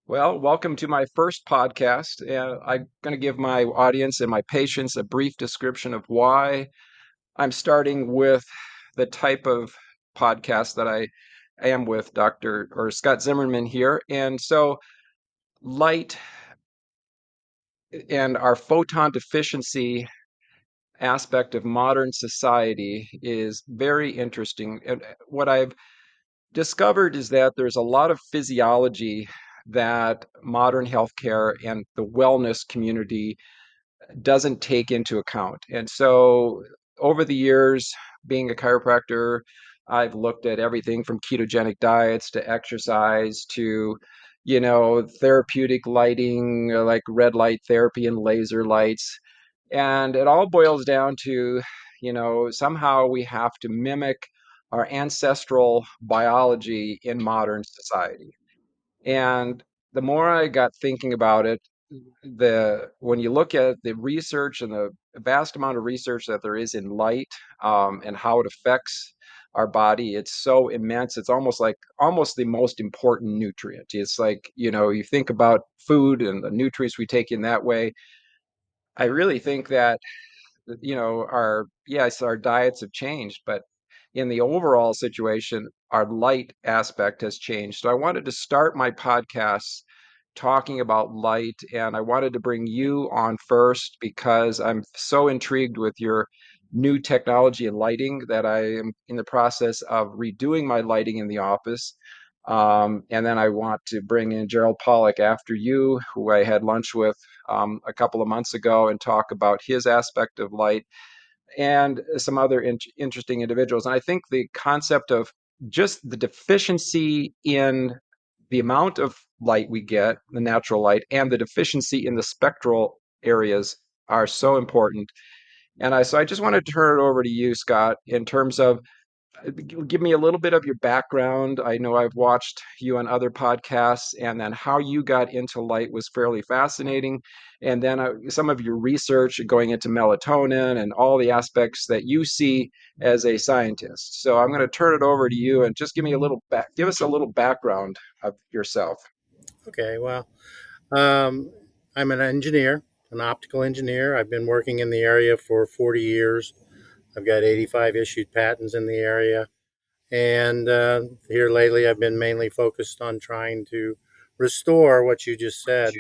Well, welcome to my first podcast. I'm going to give my audience and my patients a brief description of why I'm starting with the type of podcast that I am with Dr. or Scott Zimmerman here. And so, light and our photon deficiency aspect of modern society is very interesting. And what I've discovered is that there's a lot of physiology that modern healthcare and the wellness community doesn't take into account. And so over the years, being a chiropractor, I've looked at everything from ketogenic diets to exercise to, therapeutic lighting, like red light therapy and laser lights. And it all boils down to, somehow we have to mimic our ancestral biology in modern society. And the more I got thinking about it, the when you look at the research and the vast amount of research that there is in light, and how it affects our body, it's so immense. It's almost the most important nutrient. It's like, you think about food and the nutrients we take in that way. I really think that our diets have changed, but in the overall situation, our light aspect has changed. So I wanted to start my podcast talking about light, and I wanted to bring you on first because I'm so intrigued with your new technology in lighting that I am in the process of redoing my lighting in the office. And then I want to bring in Gerald Pollack after you, who I had lunch with a couple of months ago, and talk about his aspect of light and some other interesting individuals. And I think the concept of just the deficiency in the amount of light we get, the natural light, and the deficiency in the spectral areas are so important. So I just want to turn it over to you, Scott, in terms of give me a little bit of your background. I know I've watched you on other podcasts, and then how you got into light was fairly fascinating. And then some of your research going into melatonin and all the aspects that you see as a scientist. So I'm going to turn it over to you and just give us a little background of yourself. Okay, well, um, I'm an engineer, an optical engineer. I've been working in the area for 40 years. I've got 85 issued patents in the area. And here lately, I've been mainly focused on trying to restore what you just said.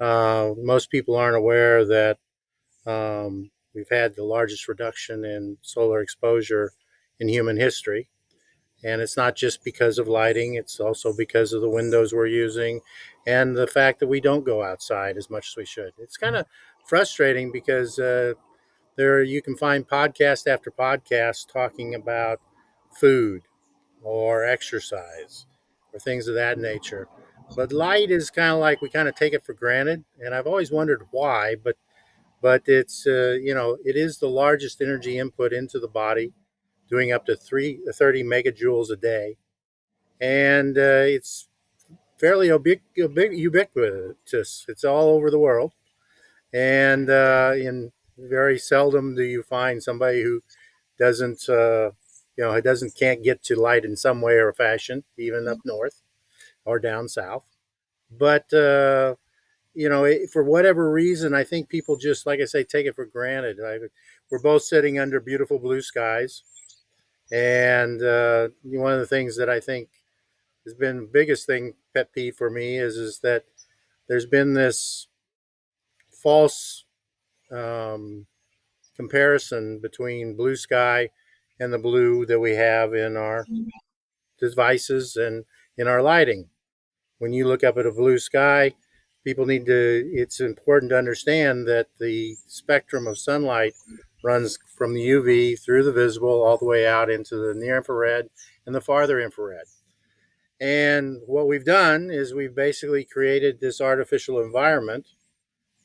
Most people aren't aware that we've had the largest reduction in solar exposure in human history. And it's not just because of lighting, it's also because of the windows we're using and the fact that we don't go outside as much as we should. It's kind of frustrating because there you can find podcast after podcast talking about food or exercise or things of that nature. But light is kind of like we kind of take it for granted, and I've always wondered why. But it's it is the largest energy input into the body, doing up to 30 megajoules a day, and it's fairly ubiquitous. It's all over the world, and in very seldom do you find somebody who doesn't, who doesn't can't get to light in some way or fashion, even up north or down south. But for whatever reason, I think people just, like I say, take it for granted. We're both sitting under beautiful blue skies, and one of the things that I think has been the biggest thing pet peeve for me is that there's been this false um, comparison between blue sky and the blue that we have in our devices and in our lighting. When you look up at a blue sky, it's important to understand that the spectrum of sunlight runs from the UV through the visible all the way out into the near infrared and the farther infrared. And what we've done is we've basically created this artificial environment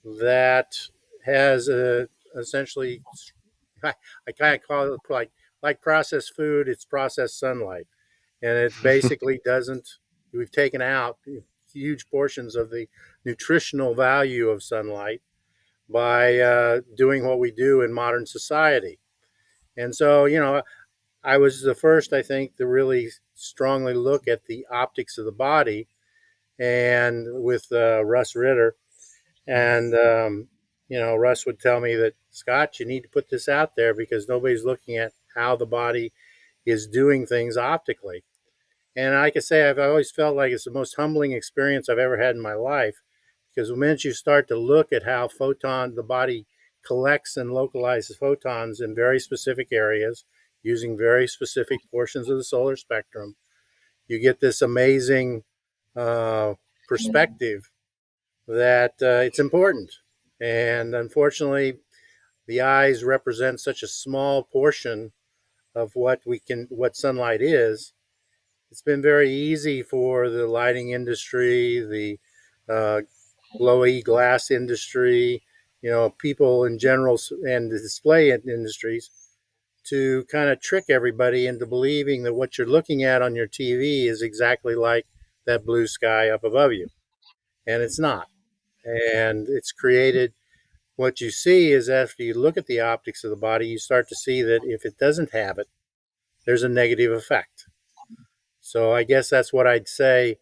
that has essentially, I kind of call it like processed food, it's processed sunlight. And it basically doesn't, we've taken out huge portions of the nutritional value of sunlight by doing what we do in modern society. And so, I was the first, I think, to really strongly look at the optics of the body and with Russ Ritter. And, Russ would tell me that, Scott, you need to put this out there because nobody's looking at how the body is doing things optically. And I can say I've always felt like it's the most humbling experience I've ever had in my life because the minute you start to look at how the body collects and localizes photons in very specific areas using very specific portions of the solar spectrum, you get this amazing uh, perspective that it's important. And unfortunately, the eyes represent such a small portion of what sunlight is. It's been very easy for the lighting industry, the uh, glowy glass industry, people in general, and the display industries to kind of trick everybody into believing that what you're looking at on your TV is exactly like that blue sky up above you. And it's not. And it's created what you see is after you look at the optics of the body, you start to see that if it doesn't have it, there's a negative effect. So I guess that's what I'd say.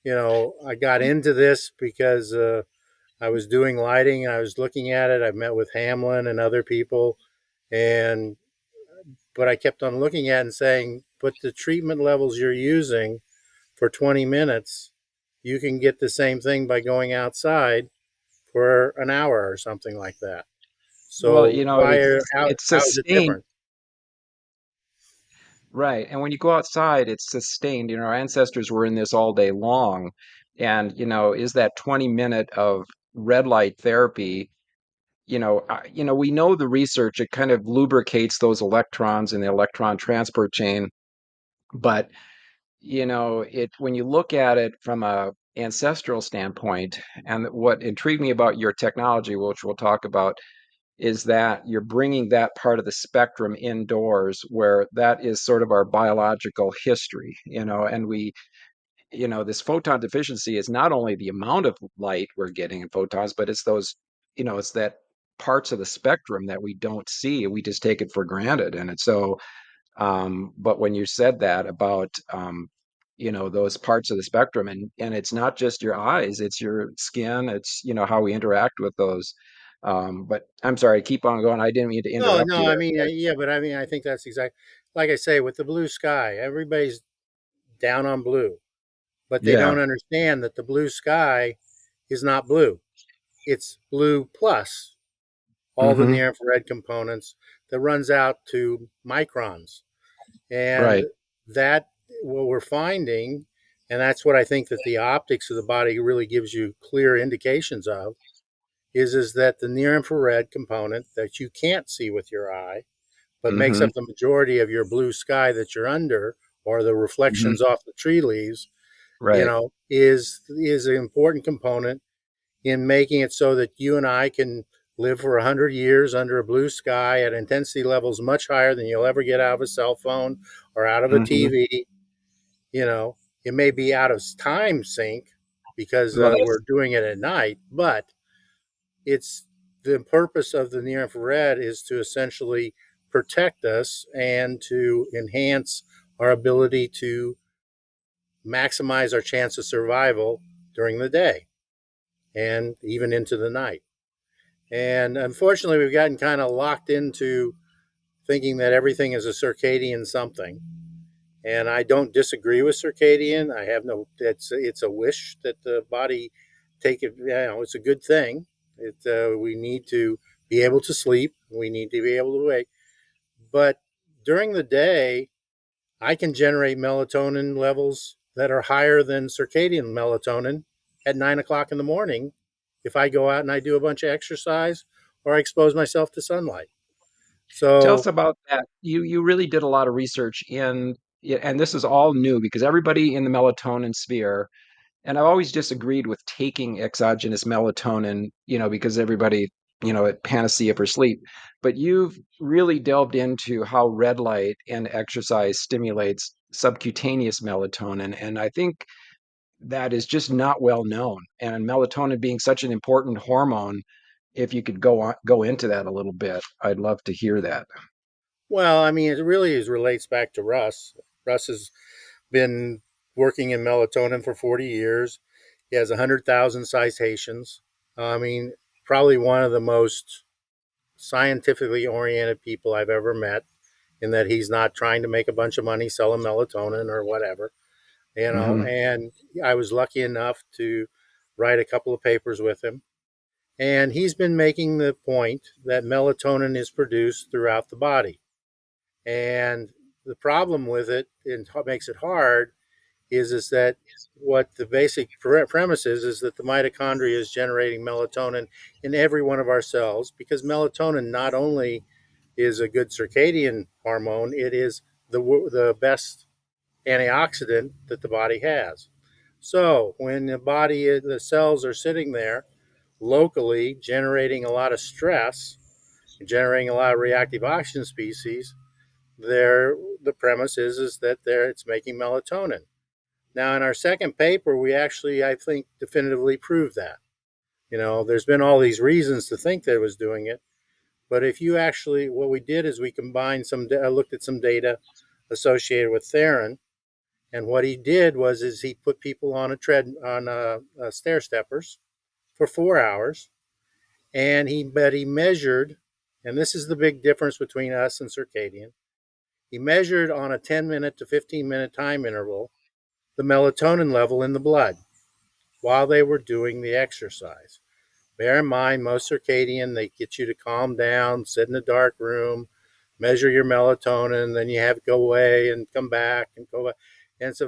I got into this because I was doing lighting. I was looking at it. I met with Hamlin and other people, and but I kept on looking at it and saying, but the treatment levels you're using for 20 minutes, you can get the same thing by going outside for an hour or something like that. Well, So why are it's how is it sustained, different? right? And when you go outside, it's sustained. Our ancestors were in this all day long, and is that 20-minute of red light therapy? We know the research, it kind of lubricates those electrons in the electron transport chain, but it when you look at it from a ancestral standpoint, and what intrigued me about your technology, which we'll talk about, is that you're bringing that part of the spectrum indoors where that is sort of our biological history, and this photon deficiency is not only the amount of light we're getting in photons, but it's those, it's that parts of the spectrum that we don't see. We just take it for granted. And it's so, but when you said that about, those parts of the spectrum, and it's not just your eyes, it's your skin, it's, how we interact with those. But I'm sorry, keep on going. I didn't mean to No, interrupt no, you I there. mean, yeah, but I mean, I think that's exactly like I say with the blue sky. Everybody's down on blue, but they Yeah. don't understand that the blue sky is not blue. It's blue plus all the Mm-hmm. near infrared components that runs out to microns. And Right. that what we're finding, and that's what I think that the optics of the body really gives you clear indications of, is that the near infrared component that you can't see with your eye, but makes Mm-hmm. up the majority of your blue sky that you're under, or the Mm-hmm. reflections off the tree leaves, Right. is an important component in making it so that you and I can live for 100 years under a blue sky at intensity levels much higher than you'll ever get out of a cell phone or out of a Mm-hmm. TV. You know, it may be out of time sync because Right. we're doing it at night, but it's the purpose of the near infrared is to essentially protect us and to enhance our ability to maximize our chance of survival during the day and even into the night. And unfortunately, we've gotten kind of locked into thinking that everything is a circadian something. And I don't disagree with circadian. I have no. It's a wish that the body take it. It's a good thing. We need to be able to sleep. We need to be able to wake. But during the day, I can generate melatonin levels that are higher than circadian melatonin at 9 o'clock in the morning if I go out and I do a bunch of exercise or I expose myself to sunlight. Tell us So, about that. You really did a lot of research in, yeah, and this is all new because everybody in the melatonin sphere, and I've always disagreed with taking exogenous melatonin, because everybody, at panacea for sleep. But you've really delved into how red light and exercise stimulates subcutaneous melatonin, and I think that is just not well known. And melatonin being such an important hormone, if you could go into that a little bit, I'd love to hear that. well, I mean, it really relates back to Russ. Russ has been working in melatonin for 40 years. He has 100,000 citations. I mean, probably one of the most scientifically oriented people I've ever met, in that he's not trying to make a bunch of money selling melatonin or whatever, you know. Hmm. And I was lucky enough to write a couple of papers with him. And he's been making the point that melatonin is produced throughout the body. And the problem with it, and what makes it hard, is that what the basic premise is that the mitochondria is generating melatonin in every one of our cells, because melatonin not only is a good circadian hormone, it is the best antioxidant that the body has. So when the cells are sitting there locally generating a lot of stress, generating a lot of reactive oxygen species, there the premise is that there it's making melatonin. Now, in our second paper, we actually, I think, definitively proved that. You know, there's been all these reasons to think that it was doing it, but if you actually, what we did is we combined I looked at some data associated with Theron, and what he did is he put people on stair steppers for 4 hours, and he measured, and this is the big difference between us and circadian. He measured on a 10-minute to 15-minute time interval the melatonin level in the blood while they were doing the exercise. Bear in mind, most circadian, they get you to calm down, sit in a dark room, measure your melatonin, then you have to go away and come back and go back. And it's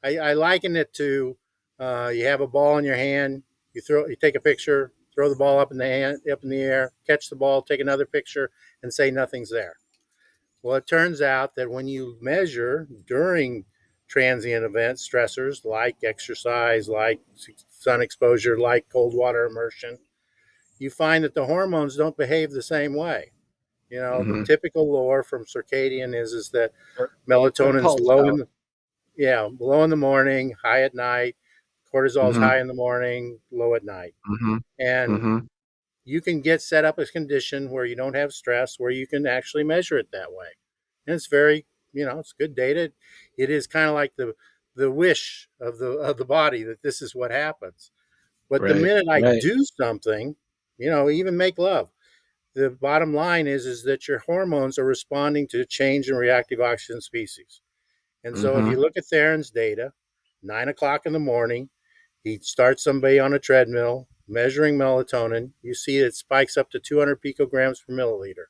I liken it to you have a ball in your hand, you take a picture, throw the ball up in the air, catch the ball, take another picture, and say nothing's there. Well, it turns out that when you measure during transient events, stressors like exercise, like sun exposure, like cold water immersion, you find that the hormones don't behave the same way. You know, the Hmm. typical lore from circadian is that They're, they're melatonin's pulsed out. low in the morning, high at night. Cortisol's Hmm. high in the morning, low at night. Hmm. And Hmm. you can get set up a condition where you don't have stress, where you can actually measure it that way. And it's very, it's good data. It is kind of like the wish of the body that this is what happens. But the Right. minute I Right. do something, even make love, the bottom line is that your hormones are responding to change in reactive oxygen species. And so if you Hmm. look at Theron's data, 9 o'clock in the morning, he starts somebody on a treadmill measuring melatonin. You see it spikes up to 200 picograms per milliliter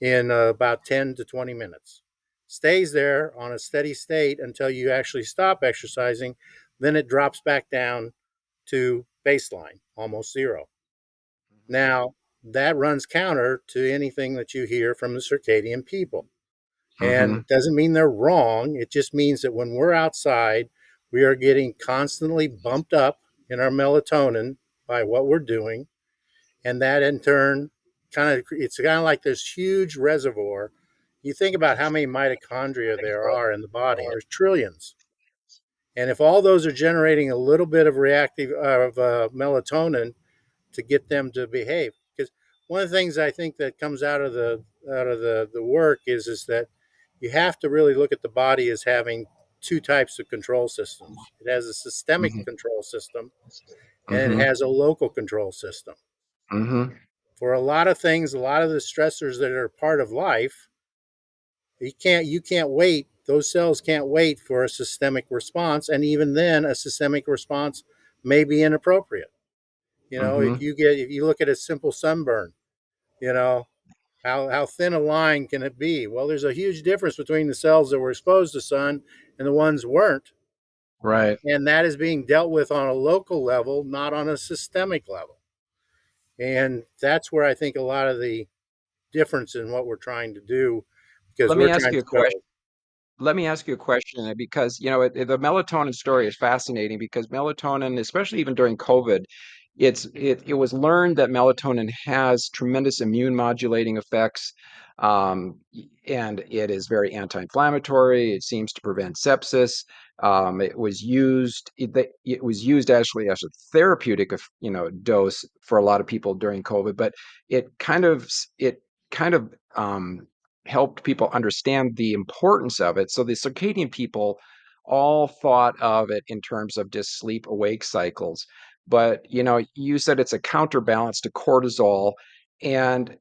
in about 10 to 20 minutes. Stays there on a steady state until you actually stop exercising. Then it drops back down to baseline, almost zero. Now, that runs counter to anything that you hear from the circadian people. And Hmm. it doesn't mean they're wrong. It just means that when we're outside, we are getting constantly bumped up in our melatonin by what we're doing. And that in turn it's kind of like this huge reservoir. You think about how many mitochondria there are in the body. There's trillions. And if all those are generating a little bit of reactive melatonin to get them to behave, because one of the things I think that comes out of the work is that you have to really look at the body as having two types of control systems. It has a systemic Hmm. control system, and it Hmm. has a local control system. Hmm. For a lot of things, a lot of the stressors that are part of life, you can't wait. Those cells can't wait for a systemic response, and even then, a systemic response may be inappropriate. Hmm. If you look at a simple sunburn, you know, how thin a line can it be? Well, there's a huge difference between the cells that were exposed to sun and the ones weren't, Right. and that is being dealt with on a local level, not on a systemic level. And that's where I think a lot of the difference in what we're trying to do, because Let we're me ask trying you to a question. go. Let me ask you a question because the melatonin story is fascinating because melatonin, especially even during COVID, it was learned that melatonin has tremendous immune modulating effects, and it is very anti-inflammatory. It seems to prevent sepsis. It was used actually as a therapeutic, dose for a lot of people during COVID, but it kind of helped people understand the importance of it. So the circadian people all thought of it in terms of just sleep awake cycles. But, you said it's a counterbalance to cortisol. And,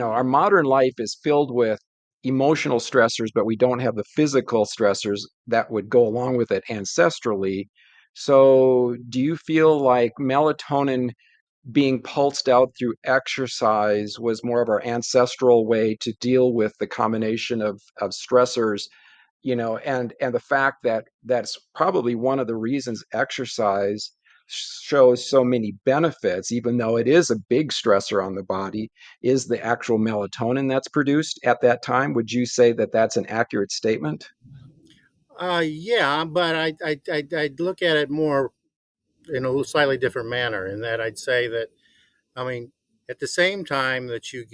our modern life is filled with emotional stressors, but we don't have the physical stressors that would go along with it ancestrally. So, do you feel like melatonin being pulsed out through exercise was more of our ancestral way to deal with the combination of stressors, and the fact that that's probably one of the reasons exercise shows so many benefits, even though it is a big stressor on the body, is the actual melatonin that's produced at that time. Would you say that that's an accurate statement? Yeah, but I'd look at it more in a slightly different manner. In that I'd say that, I mean, at the same time that you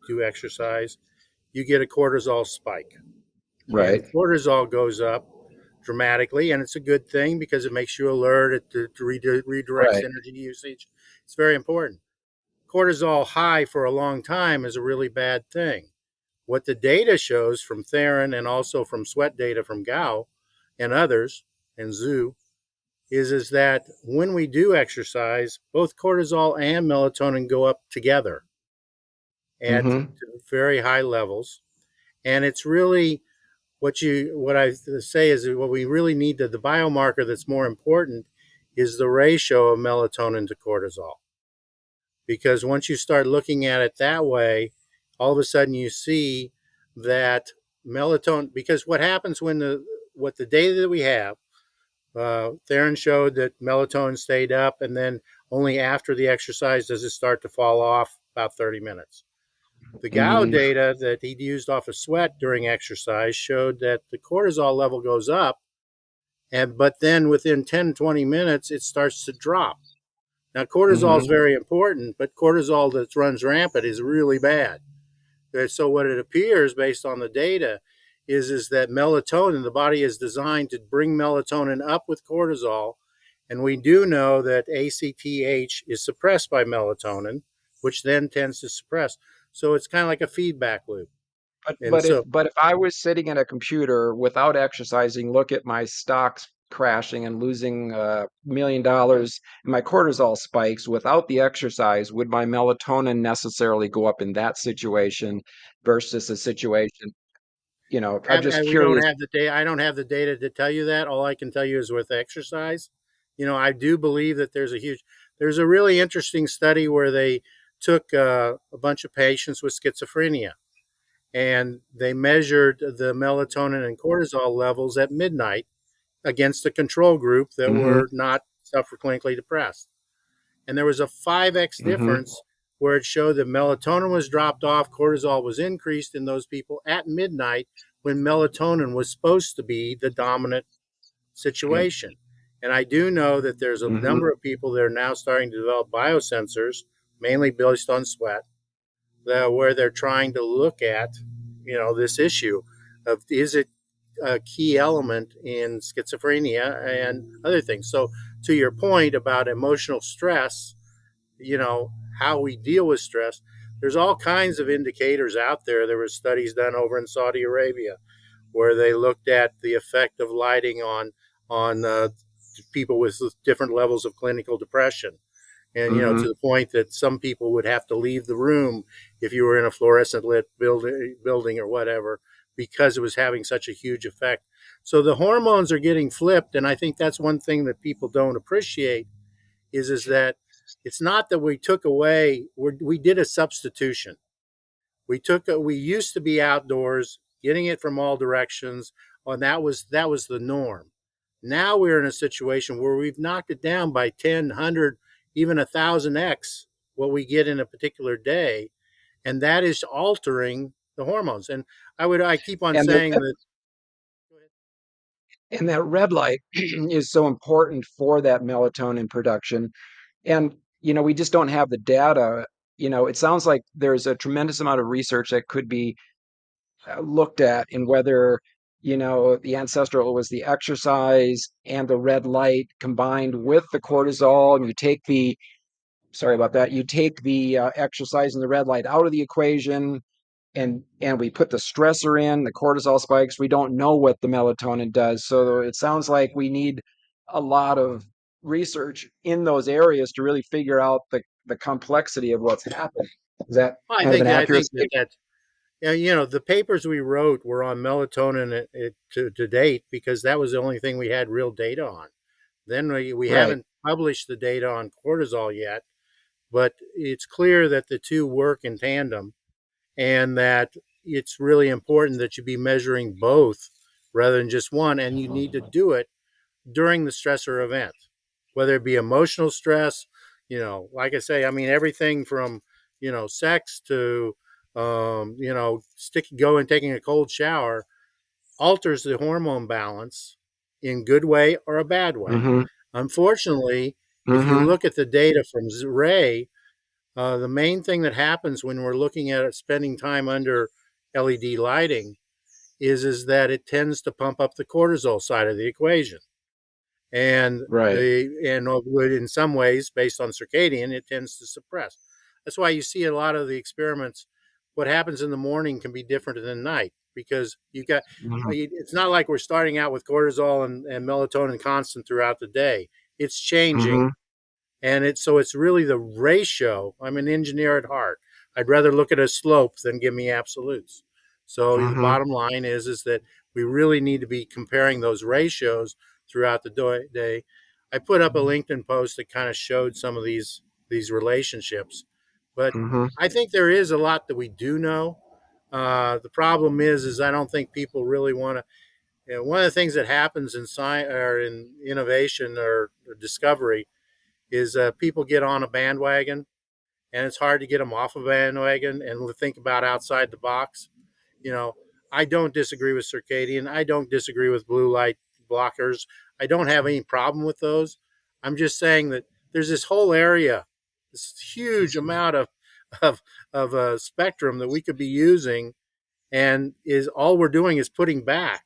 do exercise, you get a cortisol spike, and Right, cortisol goes up dramatically, and it's a good thing because it makes you alert. It redirects right. energy usage. It's very important. Cortisol high for a long time is a really bad thing. What the data shows from Theron and also from sweat data from Gao and others and Zhu is that when we do exercise, both cortisol and melatonin go up together at Mm-hmm. very high levels. And it's really what I say is that what we really need the biomarker that's more important is the ratio of melatonin to cortisol. Because once you start looking at it that way, all of a sudden you see that melatonin, because what happens when what the data that we have, Theron showed that melatonin stayed up, and then only after the exercise does it start to fall off about 30 minutes. The Gao Mm-hmm. data that he used off of sweat during exercise showed that the cortisol level goes up, but then within 10, 20 minutes, it starts to drop. Now, cortisol is Mm-hmm. very important, but cortisol that runs rampant is really bad. So what it appears based on the data is that melatonin, the body is designed to bring melatonin up with cortisol. And we do know that ACTH is suppressed by melatonin, which then tends to suppress. So it's kind of like a feedback loop. But And but if so, but if I was sitting at a computer without exercising, look at my stocks crashing and losing $1 million, and my cortisol spikes without the exercise, would my melatonin necessarily go up in that situation versus a situation? I'm just we don't curious. have the data. I don't have the data to tell you that. All I can tell you is with exercise. I do believe that there's a really interesting study where they took a bunch of patients with schizophrenia and they measured the melatonin and cortisol levels at midnight against a control group that Hmm. were not suffer clinically depressed. And there was a 5x Hmm. difference where it showed that melatonin was dropped off, cortisol was increased in those people at midnight when melatonin was supposed to be the dominant situation. And I do know that there's a Hmm. number of people that are now starting to develop biosensors, mainly based on sweat, where they're trying to look at, this issue of is it a key element in schizophrenia and other things. So to your point about emotional stress, how we deal with stress, there's all kinds of indicators out there. There were studies done over in Saudi Arabia where they looked at the effect of lighting on people with different levels of clinical depression, and to Hmm. the point that some people would have to leave the room if you were in a fluorescent lit building or whatever, because it was having such a huge effect. So the hormones are getting flipped, and I think that's one thing that people don't appreciate is that it's not that we took away, we did a substitution. We used to be outdoors getting it from all directions, and that was the norm. Now we're in a situation where we've knocked it down by 10, 100, even 1,000x what we get in a particular day, and that is altering the hormones. And I keep on And the saying that. and that red light is so important for that melatonin production. And, we just don't have the data. It sounds like there's a tremendous amount of research that could be looked at in whether, the ancestral was the exercise and the red light combined with the cortisol. And sorry about that, you take the exercise and the red light out of the equation. and we put the stressor in, the cortisol spikes, we don't know what the melatonin does. So it sounds like we need a lot of research in those areas to really figure out the complexity of what's happening. Is that Well, kind of an I accurate think that statement? that's, yeah, the papers we wrote were on melatonin to date because that was the only thing we had real data on. Then we Right. haven't published the data on cortisol yet, but it's clear that the two work in tandem and that it's really important that you be measuring both rather than just one. And you need to do it during the stressor event, whether it be emotional stress, like I say, I mean, everything from, sex to, going, taking a cold shower alters the hormone balance in good way or a bad way. Mm-hmm. Unfortunately, if you Mm-hmm. look at the data from Ray, the main thing that happens when we're looking at it, spending time under LED lighting is that it tends to pump up the cortisol side of the equation. And Right. would in some ways, based on circadian, it tends to suppress. That's why you see a lot of the experiments. What happens in the morning can be different than night because you got. Mm-hmm. It's not like we're starting out with cortisol and melatonin constant throughout the day. It's Mm-hmm. changing, and it's really the ratio. I'm an engineer at heart. I'd rather look at a slope than give me absolutes. So the Mm-hmm. bottom line is that we really need to be comparing those ratios throughout the day. I put up a LinkedIn post that kind of showed some of these relationships, but Mm-hmm. I think there is a lot that we do know. The problem is I don't think people really want to. One of the things that happens in science or in innovation or discovery is people get on a bandwagon and it's hard to get them off a bandwagon and think about outside the box. You know, I don't disagree with circadian. I don't disagree with blue light blockers. I don't have any problem with those. I'm just saying that there's this whole area, this huge amount of, of spectrum that we could be using, and is all we're doing is putting back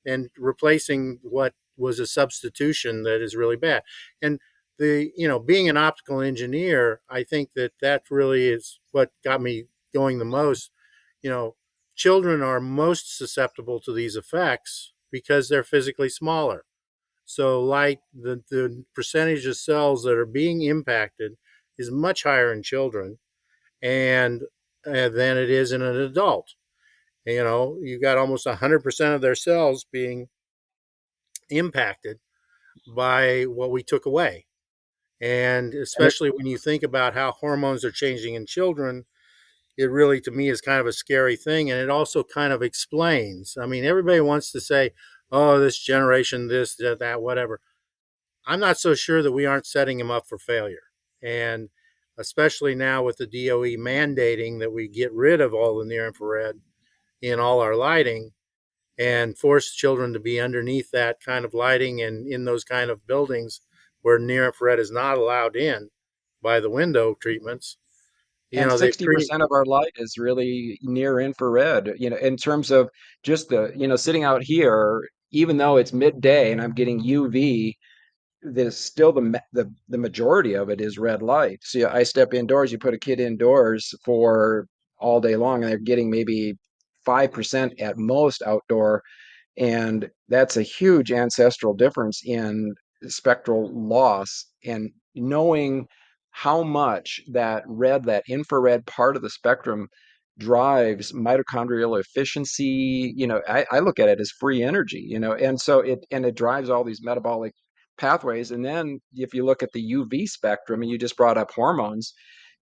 and replacing what was a substitution that is really bad. And being an optical engineer, I think that really is what got me going the most. You know, children are most susceptible to these effects because they're physically smaller. So light, the percentage of cells that are being impacted is much higher in children and than it is in an adult. You got almost 100% of their cells being impacted by what we took away. And And it, especially when you think about how hormones are changing in children, it really, to me, is kind of a scary thing. And it also kind of explains. I mean, everybody wants to say, oh, this generation, this, that, whatever. I'm not so sure that we aren't setting them up for failure. And especially now with the DOE mandating that we get rid of all the near infrared in all our lighting, and force children to be underneath that kind of lighting and in those kind of buildings where near infrared is not allowed in by the window treatments. and They've created. 60% of our light is really near infrared, in terms of just sitting out here, even though it's midday and I'm getting UV, there's still the majority of it is red light. So yeah, I step indoors, you put a kid indoors for all day long, and they're getting maybe 5% at most outdoor. And that's a huge ancestral difference in spectral loss. And knowing how much that infrared part of the spectrum drives mitochondrial efficiency, I look at it as free energy, and so it drives all these metabolic pathways. And then if you look at the UV spectrum, and you just brought up hormones,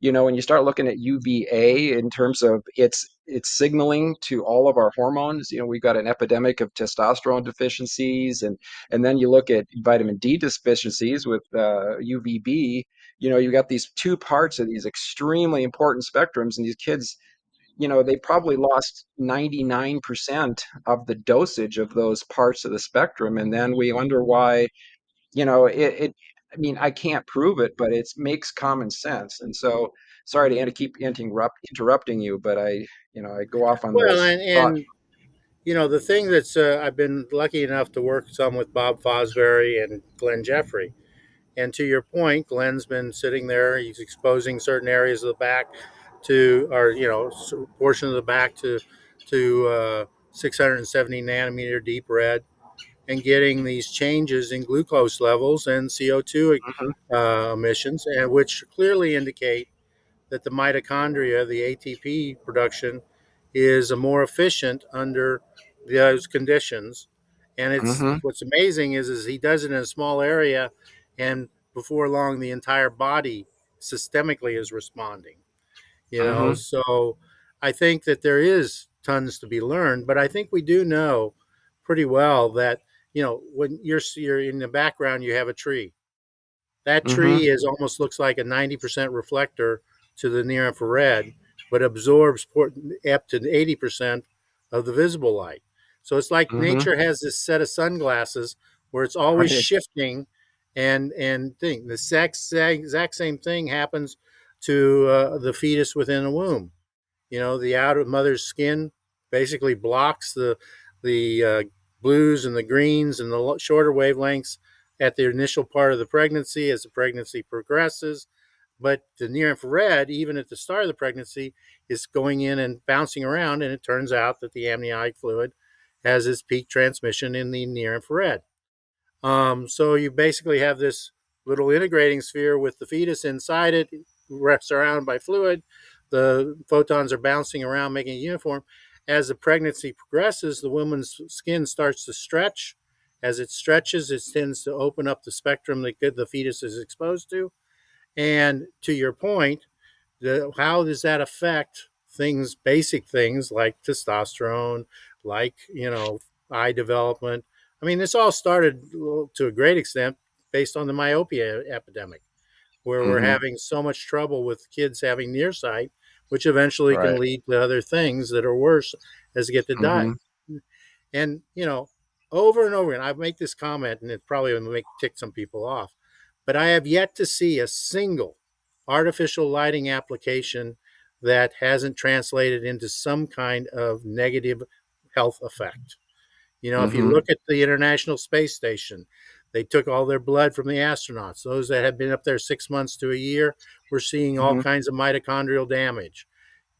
when you start looking at UVA in terms of its signaling to all of our hormones, we've got an epidemic of testosterone deficiencies, and then you look at vitamin D deficiencies with UVB. You got these two parts of these extremely important spectrums, and these kids, they probably lost 99% of the dosage of those parts of the spectrum, and then we wonder why. I mean, I can't prove it, but it makes common sense. And so, sorry to keep interrupting you, but I go off on Well, those thoughts. the thing that's I've been lucky enough to work some with Bob Fosbury and Glenn Jeffrey. And to your point, Glenn's been sitting there, he's exposing certain areas of the back. to, or portion of the back to 670 nanometer deep red, and getting these changes in glucose levels and CO2 Hmm. emissions, and which clearly indicate that the mitochondria, the ATP production, is more efficient under those conditions. And it's Hmm. what's amazing is he does it in a small area, and before long, the entire body systemically is responding. Hmm. So I think that there is tons to be learned, but I think we do know pretty well that when you're in the background, you have a tree. That Hmm. tree is almost looks like a 90% reflector to the near infrared, but absorbs up to 80% of the visible light. So it's like Hmm. nature has this set of sunglasses where it's always Right. shifting, and thing. The exact same thing happens to the fetus within a womb. The outer mother's skin basically blocks the blues and the greens and the shorter wavelengths at the initial part of the pregnancy as the pregnancy progresses. But the near infrared, even at the start of the pregnancy, is going in and bouncing around, and it turns out that the amniotic fluid has its peak transmission in the near infrared. So you basically have this little integrating sphere with the fetus inside it, wrapped surrounded by fluid. The photons are bouncing around, making it uniform. As the pregnancy progresses, the woman's skin starts to stretch. As it stretches, it tends to open up the spectrum that the fetus is exposed to. And to your point, how does that affect things, basic things like testosterone, like eye development? I mean, this all started to a great extent based on the myopia epidemic, where we're Hmm. having so much trouble with kids having nearsight, which eventually can Right. lead to other things that are worse as they get to die. Hmm. And over and over again, I make this comment, and it probably will make tick some people off, but I have yet to see a single artificial lighting application that hasn't translated into some kind of negative health effect. If you Hmm. look at the International Space Station, they took all their blood from the astronauts. Those that had been up there 6 months to a year were seeing all Hmm. kinds of mitochondrial damage.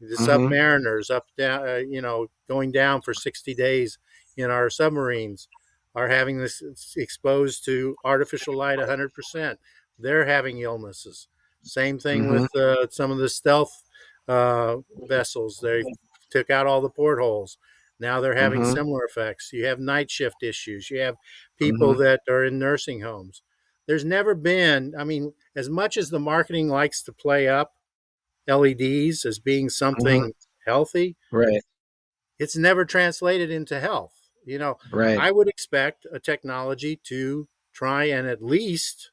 The Hmm. submariners up down, going down for 60 days in our submarines are having this exposed to artificial light 100%. They're having illnesses. Same thing Hmm. with some of the stealth vessels. They took out all the portholes. Now they're having Hmm. similar effects. You have night shift issues. You have people Hmm. that are in nursing homes. There's never been, I mean, as much as the marketing likes to play up LEDs as being Hmm. something healthy, Right. it's never translated into health. Right. I would expect a technology to try and at least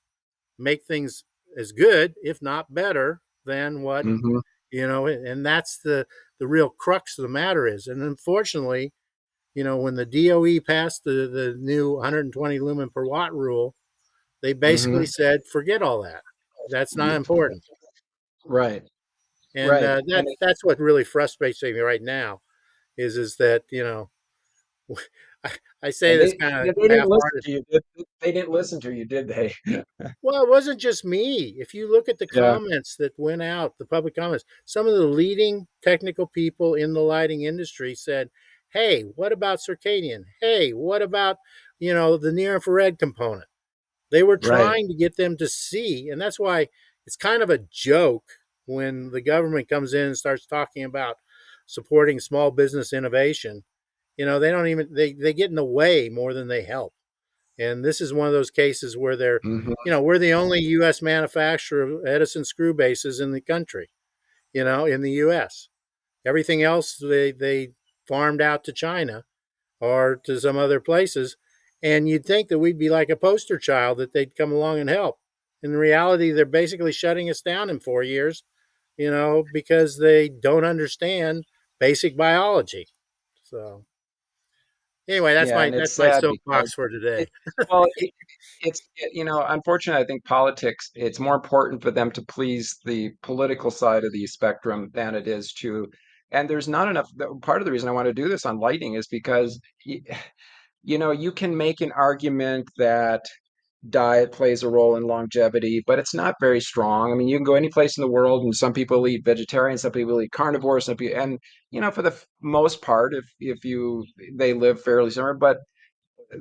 make things as good, if not better, than what, Hmm. and that's the real crux of the matter is. And unfortunately, when the DOE passed the new 120 lumen per watt rule, they basically Hmm. said, forget all that. That's not important. Right. And Right. that's what really frustrates me right now is that I, I say And this kind they of didn't listen half-hearted. to you. They didn't listen to you, did they? Well, it wasn't just me. If you look at the Yeah. comments that went out, the public comments, some of the leading technical people in the lighting industry said, "Hey, what about circadian? Hey, what about the near infrared component?" They were Right. trying to get them to see, and that's why it's kind of a joke when the government comes in and starts talking about supporting small business innovation. They don't even they get in the way more than they help. And this is one of those cases where Hmm. we're the only U.S. manufacturer of Edison screw bases in the country. In the U.S. Everything else they farmed out to China or to some other places. And you'd think that we'd be like a poster child, that they'd come along and help. In reality, they're basically shutting us down in 4 years, because they don't understand basic biology. So anyway, that's Yeah, my and it's that's my sad because soapbox for today. it, well, unfortunately, I think politics, it's more important for them to please the political side of the spectrum than it is to, and there's not enough. Part of the reason I want to do this on lighting is because, you can make an argument that diet plays a role in longevity, but it's not very strong. I mean, you can go any place in the world, and some people eat vegetarian, some people eat carnivore, some people, and for the most part, if you they live fairly similar. But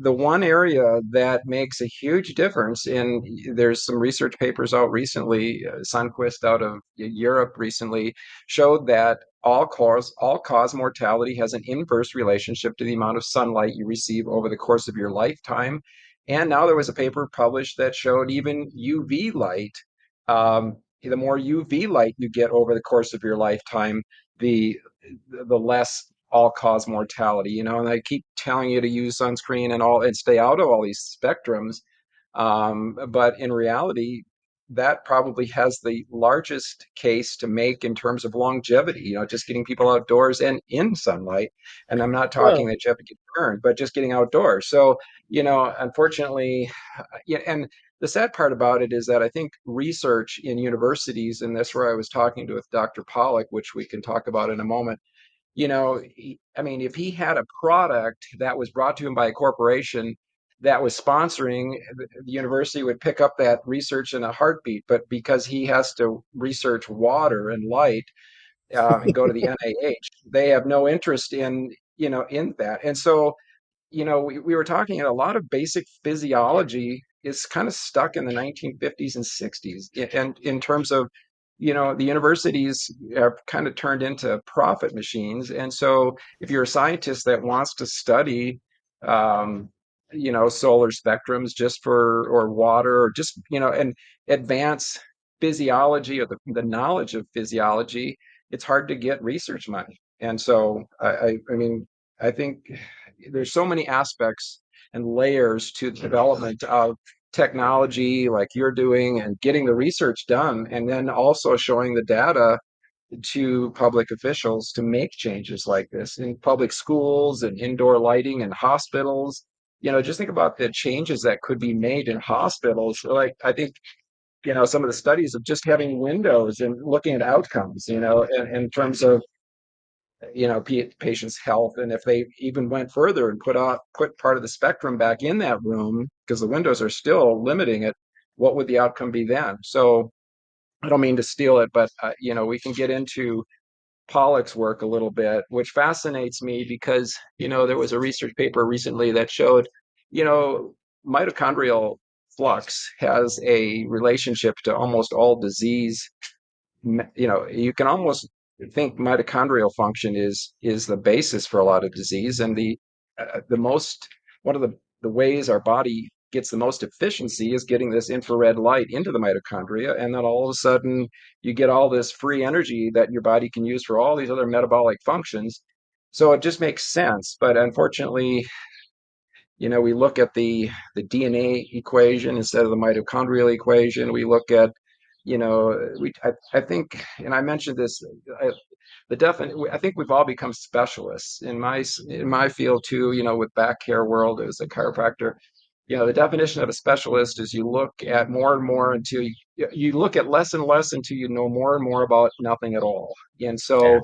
the one area that makes a huge difference in there's some research papers out recently, Sundquist out of Europe recently showed that all cause mortality has an inverse relationship to the amount of sunlight you receive over the course of your lifetime. And now there was a paper published that showed even UV light, the more UV light you get over the course of your lifetime, the the less all cause mortality, and I keep telling you to use sunscreen and all and stay out of all these spectrums. But in reality, that probably has the largest case to make in terms of longevity, just getting people outdoors and in sunlight. And I'm not talking Well, that you have to get burned, but just getting outdoors. So, unfortunately, yeah, and the sad part about it is that I think research in universities, and that's where I was talking to with Dr. Pollack, which we can talk about in a moment. I mean, if he had a product that was brought to him by a corporation that was sponsoring, the university would pick up that research in a heartbeat. But because he has to research water and light, and go to the NIH, they have no interest in that. And so we were talking, a lot of basic physiology is kind of stuck in the 1950s and 60s. And in terms of, the universities have kind of turned into profit machines. And so if you're a scientist that wants to study, um, solar spectrums just for, or water, or just, and advance physiology, or the knowledge of physiology, it's hard to get research money. And so I mean, I think there's so many aspects and layers to the development of technology like you're doing, and getting the research done, and then also showing the data to public officials to make changes like this in public schools and indoor lighting and hospitals. Just think about the changes that could be made in hospitals. Like, I think, some of the studies of just having windows and looking at outcomes, in terms of patient's health. And if they even went further and put part of the spectrum back in that room, because the windows are still limiting it, what would the outcome be then? So I don't mean to steal it, but we can get into Pollock's work a little bit, which fascinates me because there was a research paper recently that showed you know mitochondrial flux has a relationship to almost all disease. You can almost think mitochondrial function is the basis for a lot of disease. And the most one of the ways our body gets the most efficiency is getting this infrared light into the mitochondria, and then all of a sudden you get all this free energy that your body can use for all these other metabolic functions. So it just makes sense. But unfortunately, we look at the DNA equation instead of the mitochondrial equation. We look at, I think, and I mentioned this, I, I think we've all become specialists in my field too. With back care world as a chiropractor, the definition of a specialist is you look at more and more until you look at less and less until you know more and more about nothing at all. And yeah. so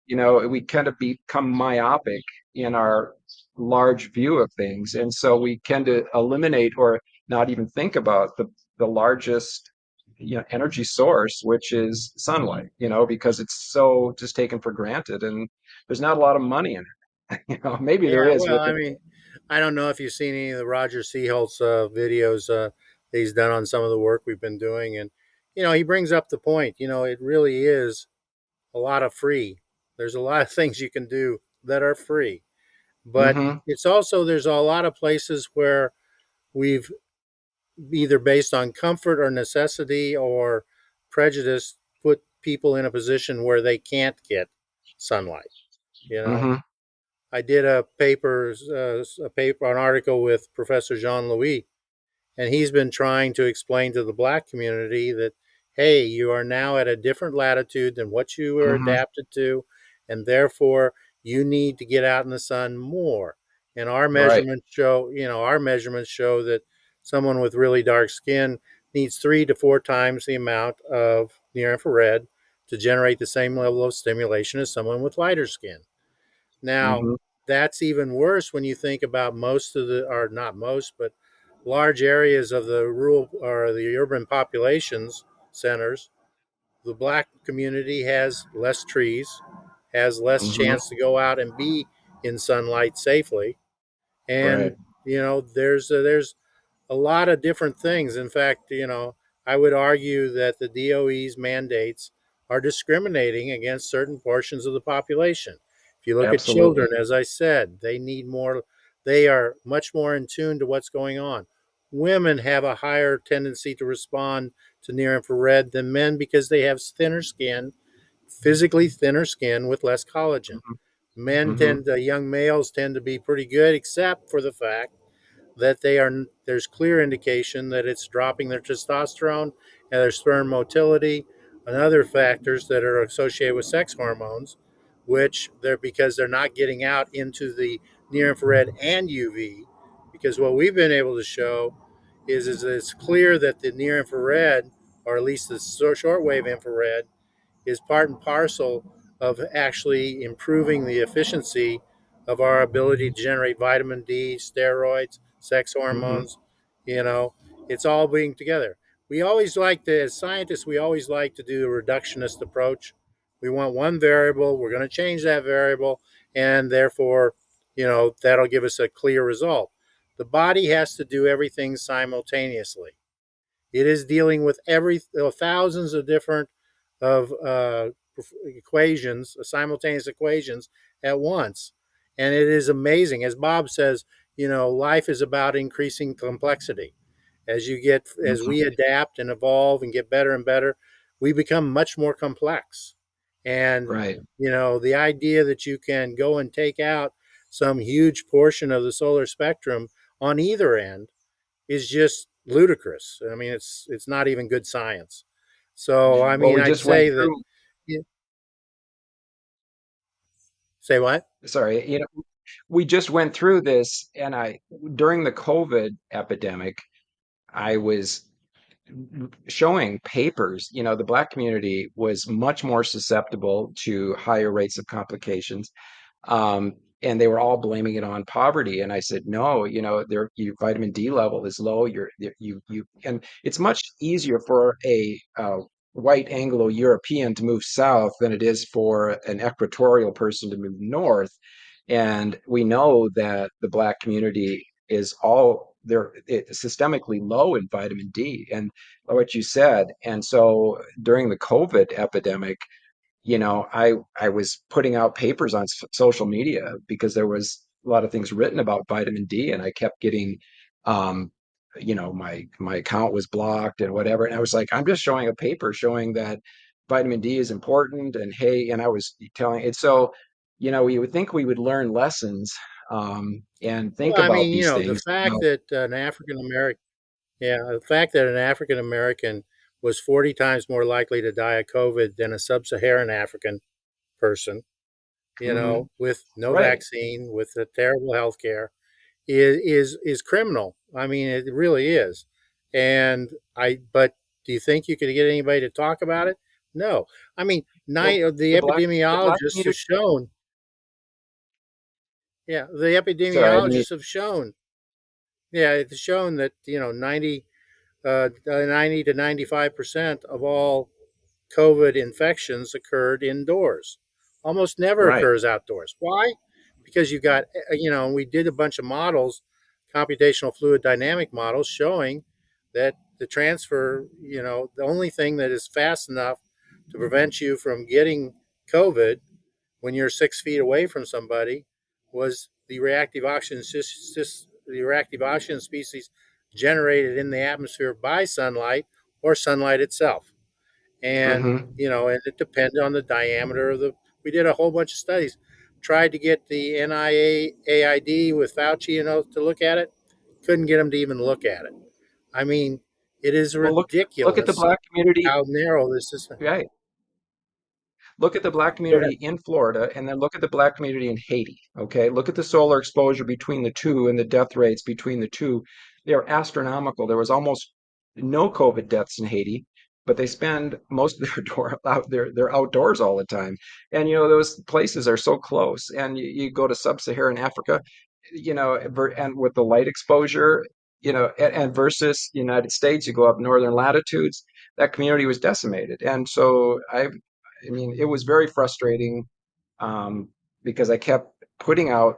we kind of become myopic in our large view of things. And so we tend to eliminate or not even think about the largest energy source, which is sunlight, because it's so just taken for granted, and there's not a lot of money in it. Maybe there Yeah, is well, with I it. mean, I don't know if you've seen any of the Roger Seaholtz videos that he's done on some of the work we've been doing. And, he brings up the point, it really is a lot of free. There's a lot of things you can do that are free. But Hmm. it's also, there's a lot of places where we've either based on comfort or necessity or prejudice put people in a position where they can't get sunlight, you know. Hmm. I did an article with Professor Jean Louis, and he's been trying to explain to the black community that, hey, you are now at a different latitude than what you were Hmm. adapted to, and therefore you need to get out in the sun more. And Right. our measurements show that someone with really dark skin needs 3 to 4 times the amount of near infrared to generate the same level of stimulation as someone with lighter skin. Now, Hmm. that's even worse when you think about most of the, or not most, but large areas of the rural or the urban populations centers, the black community has less trees, has less Hmm. chance to go out and be in sunlight safely, and Right. there's a lot of different things. In fact, I would argue that the DOE's mandates are discriminating against certain portions of the population. If you look at children, Absolutely. as I said, they need more, they are much more in tune to what's going on. Women have a higher tendency to respond to near infrared than men because they have thinner skin, physically thinner skin with less collagen. Hmm. Men Hmm. tend to, young males tend to be pretty good, except for the fact that there's clear indication that it's dropping their testosterone and their sperm motility and other factors that are associated with sex hormones, which they're because they're not getting out into the near infrared and UV. Because what we've been able to show is that it's clear that the near infrared, or at least the shortwave infrared, is part and parcel of actually improving the efficiency of our ability to generate vitamin D, steroids, sex Hmm. hormones. You know, it's all being together. We always like to, as scientists, we always like to do a reductionist approach. We want one variable, we're going to change that variable, and therefore, that'll give us a clear result. The body has to do everything simultaneously. It is dealing with thousands of different of equations, simultaneous equations at once, and it is amazing. As Bob says, life is about increasing complexity. As Hmm. we adapt and evolve and get better and better, we become much more complex. And Right. the idea that you can go and take out some huge portion of the solar spectrum on either end is just ludicrous. I mean, it's not even good science. So, I Well, mean, we I'd just went say that. through, Say what? sorry, we just went through this, and during the COVID epidemic, I was showing papers. The Black community was much more susceptible to higher rates of complications. um, and they were all blaming it on poverty. And I said, no, your vitamin D level is low. And it's much easier for a white Anglo-European to move south than it is for an equatorial person to move north. And we know that the Black community is systemically low in vitamin D, and what you said. And so during the COVID epidemic, I was putting out papers on social media because there was a lot of things written about vitamin D, and I kept getting, um, my account was blocked and whatever. And I was like, I'm just showing a paper showing that vitamin D is important, and hey, and I was telling it. So, we would think we would learn lessons, and think Well, I about mean, these the things. fact that an African American, yeah, the fact that an African American was 40 times more likely to die of COVID than a sub-Saharan African person, Hmm. with no Right. vaccine, with a terrible health care, is criminal. I mean, it really is. But do you think you could get anybody to talk about it? No. I mean, Well, the the black epidemiologists have community. shown, yeah, the Sorry, I didn't mean. epidemiologists have shown, yeah, it's shown that, 90 to 95% of all COVID infections occurred indoors. Almost never Right. occurs outdoors. Why? Because you got, we did a bunch of models, computational fluid dynamic models, showing that the transfer, the only thing that is fast enough to prevent you from getting COVID when you're 6 feet away from somebody was the reactive oxygen species generated in the atmosphere by sunlight or sunlight itself. And Hmm. and it depended on the diameter of the. We did a whole bunch of studies, tried to get the NIAID with Fauci, to look at it, couldn't get them to even look at it. I mean, it is Well, look at the ridiculous black community. how narrow this is. Right. Look at the black Go ahead. community in Florida, and then look at the black community in Haiti. Okay. Look at the solar exposure between the two and the death rates between the two. They're astronomical. There was almost no COVID deaths in Haiti, but they spend most of their they're outdoors all the time. And those places are so close. And you go to sub-Saharan Africa, and with the light exposure. and versus United States, you go up northern latitudes, that community was decimated. And so I mean, it was very frustrating, um, because I kept putting out,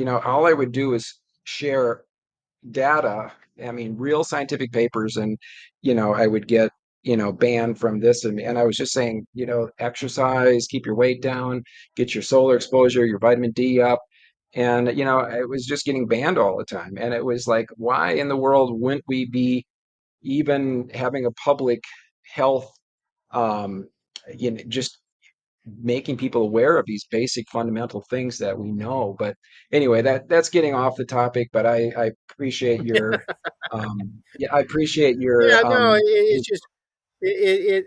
all I would do is share data, I mean, real scientific papers, and I would get banned from this, and I was just saying, exercise, keep your weight down, get your solar exposure, your vitamin D up, and I was just getting banned all the time, and it was like, why in the world wouldn't we be even having a public health, um, just making people aware of these basic fundamental things that we know. But anyway, that's getting off the topic, but I appreciate your yeah, I appreciate Yeah, no, your it's just it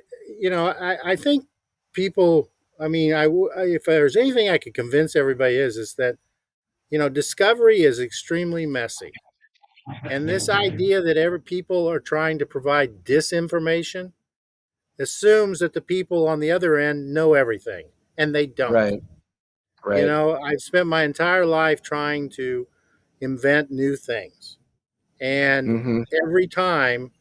I think people. I mean, if there's anything I could convince everybody is that discovery is extremely messy, and this idea that every people are trying to provide disinformation assumes that the people on the other end know everything, and they don't. right, right. I've spent my entire life trying to invent new things, and Hmm. every time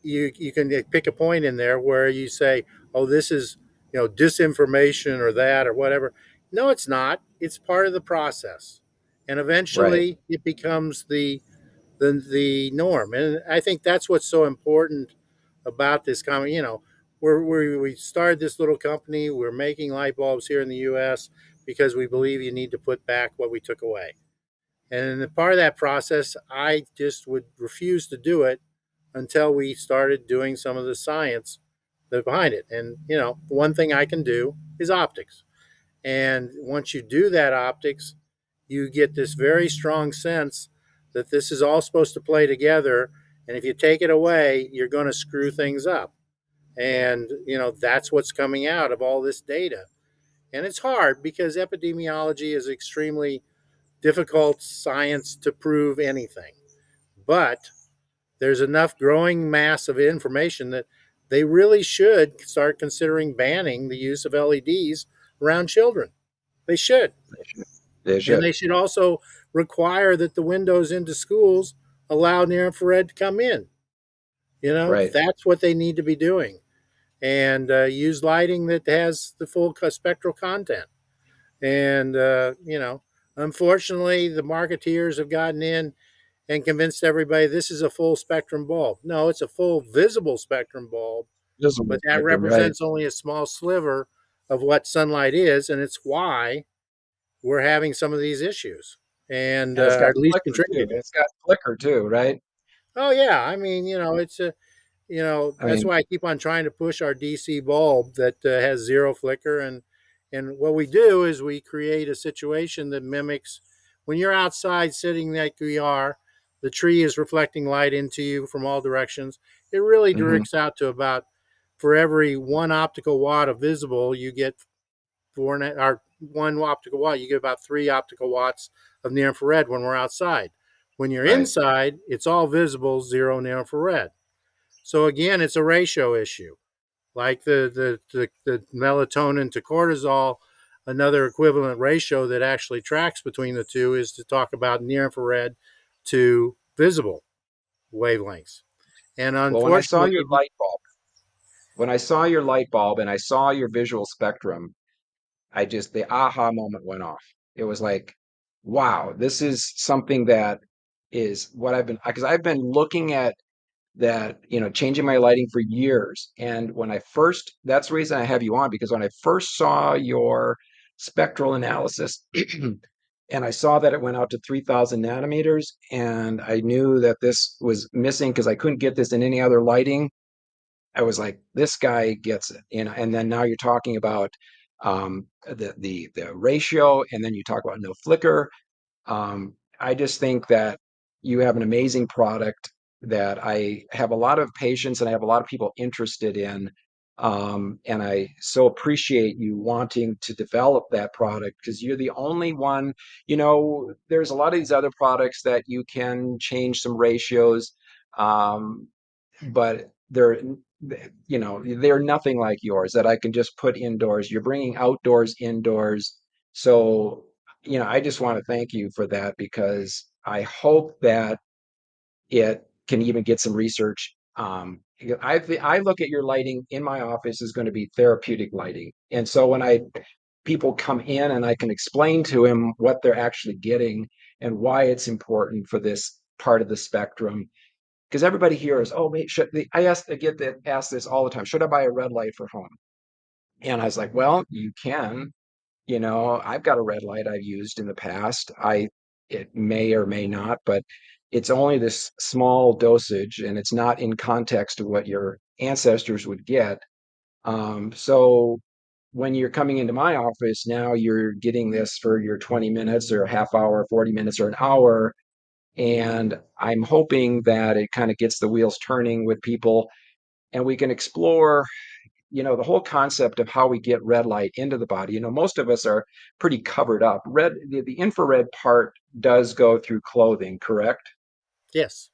you can pick a point in there where you say, "Oh, this is disinformation or that or whatever." No, it's not. It's part of the process, and Right. eventually it becomes the norm. And I think that's what's so important about this company. We started this little company. We're making light bulbs here in the U.S. because we believe you need to put back what we took away. And part of that process, I just would refuse to do it until we started doing some of the science that behind it. And one thing I can do is optics. And once you do that optics, you get this very strong sense that this is all supposed to play together. And if you take it away, you're going to screw things up. And that's what's coming out of all this data. And it's hard because epidemiology is extremely difficult science to prove anything. But there's enough growing mass of information that they really should start considering banning the use of LEDs around children. They should. They And should. they should also require that the windows into schools allow near infrared to come in. Right. That's what they need to be doing. And use lighting that has the full spectral content. And, unfortunately, the marketeers have gotten in and convinced everybody this is a full spectrum bulb. No, it's a full visible spectrum bulb, Visible but that spectrum, right. represents only a small sliver of what sunlight is. And it's why we're having some of these issues and And it's got at least flicker too. contributing. It's got flicker too, right? Oh, yeah. I mean, it's a, I that's mean, why I keep on trying to push our DC bulb that has zero flicker. And what we do is we create a situation that mimics when you're outside sitting like we are, the tree is reflecting light into you from all directions. It really hmm, directs out to about for every 1 optical watt of visible, you get or 1 optical watt, you get about 3 optical watts of near infrared when we're outside. When you're right. inside, it's all visible, zero near infrared. So again, it's a ratio issue. Like the melatonin to cortisol, another equivalent ratio that actually tracks between the two is to talk about near infrared to visible wavelengths. And Well, when I saw your unfortunately, light bulb, when I saw your light bulb and I saw your visual spectrum, the aha moment went off. It was like, wow, this is something that is what because I've been looking at that, changing my lighting for years. And that's the reason I have you on, because when I first saw your spectral analysis and I saw that it went out to 3000 nanometers, and I knew that this was missing because I couldn't get this in any other lighting. I was like, this guy gets it, and then now you're talking about the ratio, and then you talk about no flicker. I just think that you have an amazing product that I have a lot of patients and I have a lot of people interested in. And I so appreciate you wanting to develop that product because you're the only one. There's a lot of these other products that you can change some ratios, but they're nothing like yours that I can just put indoors. You're bringing outdoors indoors. So I just want to thank you for that because I hope that it can even get some research. I look at your lighting in my office is going to be therapeutic lighting. And so when I people come in and I can explain to them what they're actually getting and why it's important for this part of the spectrum. Because everybody here is, oh, wait, I get that asked this all the time. Should I buy a red light for home? And I was like, well, you can. I've got a red light I've used in the past. It may or may not, but it's only this small dosage and it's not in context of what your ancestors would get. So when you're coming into my office now, you're getting this for your 20 minutes or a half hour, 40 minutes or an hour. And I'm hoping that it kind of gets the wheels turning with people and we can explore the whole concept of how we get red light into the body. Most of us are pretty covered up. The infrared part does go through clothing, correct? Yes.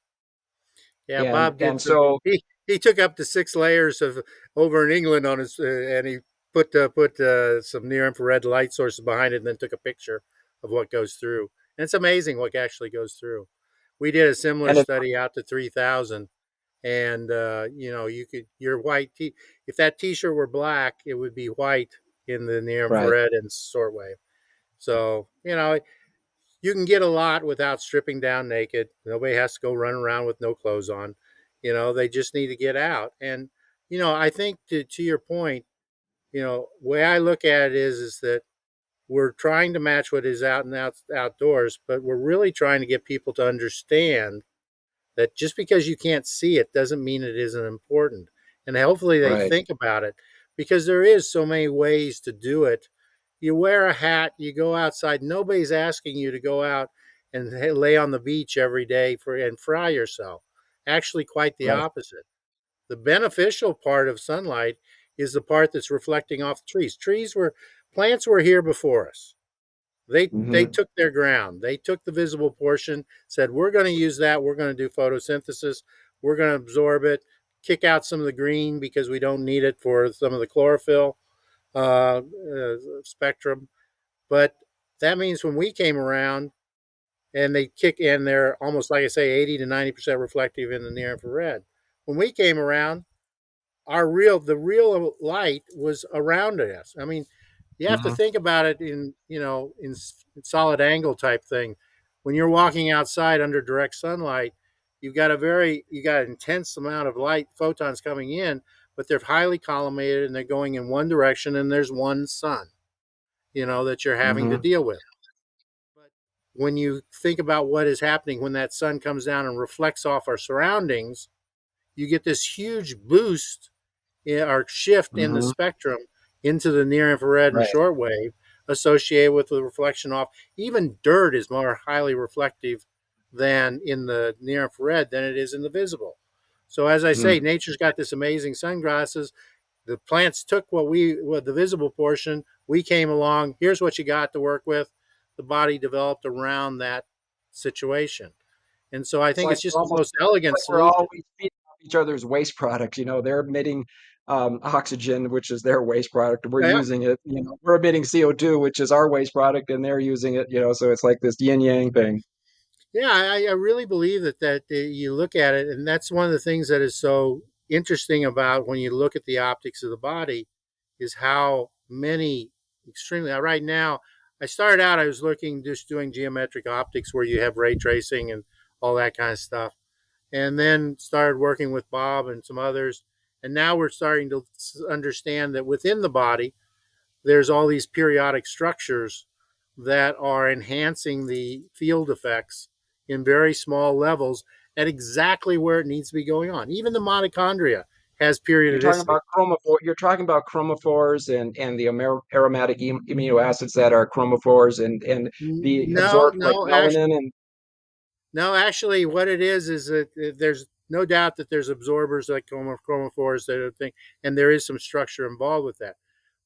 Yeah, And Bob did and some. so He took up to 6 layers of over in England on his, and he put some near infrared light sources behind it, and then took a picture of what goes through. And it's amazing what actually goes through. We did a similar and it, study out to 3,000, and you could your white if that T-shirt were black, it would be white in the near right, infrared and short wave. So you can get a lot without stripping down naked. Nobody has to go run around with no clothes on. They just need to get out. And I think to your point, way I look at it is that we're trying to match what is out and outdoors, but we're really trying to get people to understand that just because you can't see it doesn't mean it isn't important. And hopefully they right, think about it, because there is so many ways to do it. You wear a hat, you go outside. Nobody's asking you to go out and lay on the beach every day and fry yourself. Actually, quite the right. opposite. The beneficial part of sunlight is the part that's reflecting off the trees. Plants were here before us. They Hmm. took their ground. They took the visible portion, said, we're going to use that. We're going to do photosynthesis. We're going to absorb it, kick out some of the green because we don't need it for some of the chlorophyll spectrum. But that means when we came around, and they kick in, they're almost, like I say, 80 to 90% reflective in the near infrared. When we came around, the real light was around us. I mean, you have to Hmm. think about it in solid angle type thing. When you're walking outside under direct sunlight, you got an intense amount of light photons coming in, but they're highly collimated and they're going in one direction, and there's one sun, that you're having to Hmm. deal with. But when you think about what is happening when that sun comes down and reflects off our surroundings, you get this huge boost or shift in the Hmm. spectrum into the near infrared and Right. shortwave associated with the reflection off. Even dirt is more highly reflective than in the near infrared than it is in the visible. So as I say, Mm. nature's got this amazing sunglasses. The plants took what the visible portion. We came along. Here's what you got to work with. The body developed around that situation, and so I It's think like it's we're just the almost most elegant like we're solution. always feeding off each other's waste product. They're emitting oxygen, which is their waste product. We're Yeah, using it. We're emitting CO2, which is our waste product, and they're using it. So it's like this yin yang thing. yeah, I really believe that you look at it, and that's one of the things that is so interesting about when you look at the optics of the body, is how many extremely. Right now, I started out, I was looking just doing geometric optics where you have ray tracing and all that kind of stuff, and then started working with Bob and some others, and now we're starting to understand that within the body there's all these periodic structures that are enhancing the field effects in very small levels at exactly where it needs to be going on. Even the mitochondria has periodicity. You're talking about chromophores and the aromatic amino acids that are chromophores and the No, absorbed like no, actually, melanin and no, actually, what it is that there's no doubt that there's absorbers like chromophores that are thing, and there is some structure involved with that.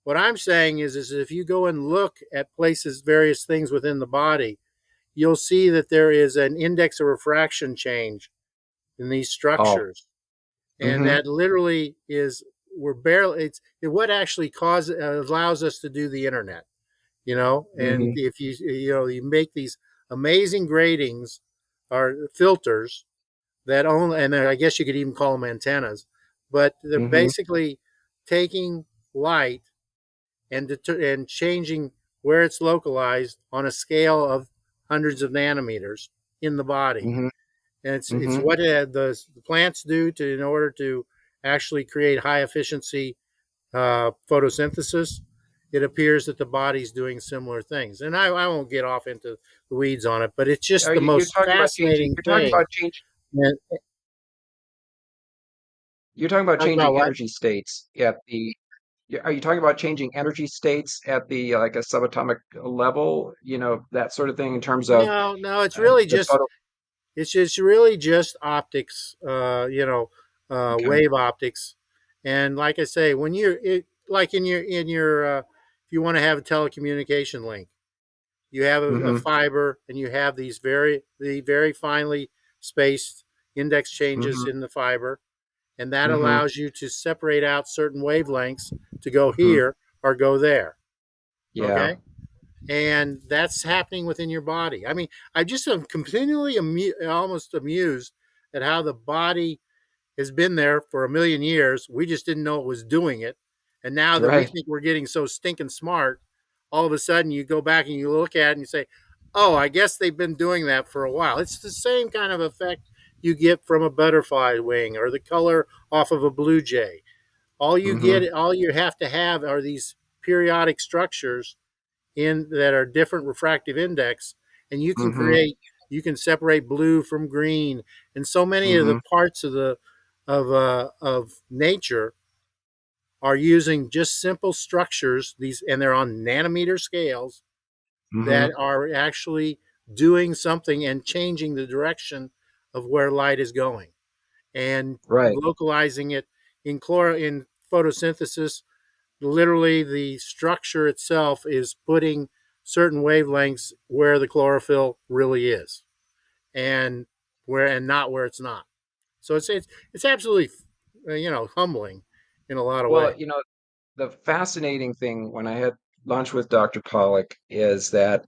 What I'm saying is if you go and look at places, various things within the body, you'll see that there is an index of refraction change in these oh, structures, and mm-hmm, that literally is we're barely what actually causes allows us to do the internet. And mm-hmm, if you make these amazing gratings or filters that only, and I guess you could even call them antennas, but they're Mm-hmm. basically taking light and changing where it's localized on a scale of hundreds of nanometers in the body. Mm-hmm. And it's Mm-hmm. what the plants do to in order to actually create high efficiency photosynthesis. It appears that the body's doing similar things, and I won't get off into the weeds on it, but it's just Are the you, you're most talking about changing? fascinating You're talking thing. about change. And You're talking about talk about changing what? energy states at the. Are you talking about changing energy states at the like a subatomic level? You know, that sort of thing in terms of No, no, it's really the just photo. it's really just optics, Okay. wave optics, and like I say, when like in your if you want to have a telecommunication link, you have a Mm-hmm. fiber, and you have the very finely spaced index changes Mm-hmm. in the fiber, and that Mm-hmm. allows you to separate out certain wavelengths to go Mm-hmm. here or go there. Yeah. Okay, and that's happening within your body. I mean, I just am continually almost amused at how the body has been there for a million years. We just didn't know it was doing it, and now that we Right. think we're getting so stinking smart, all of a sudden you go back and you look at it and you say, "Oh, I guess they've been doing that for a while." It's the same kind of effect you get from a butterfly wing or the color off of a blue jay. Mm-hmm. All you have to have are these periodic structures in that are different refractive index, and Mm-hmm. you can separate blue from green, and so many of the Mm-hmm. parts of nature are using just simple structures, these, and they're on nanometer scales that Mm-hmm. are actually doing something and changing the direction of where light is going and Right. localizing it in photosynthesis. Literally, the structure itself is putting certain wavelengths where the chlorophyll really is, and not where it's not. So it's absolutely humbling in a lot of Well, ways. you know, the fascinating thing when I had lunch with Dr. Pollock is that,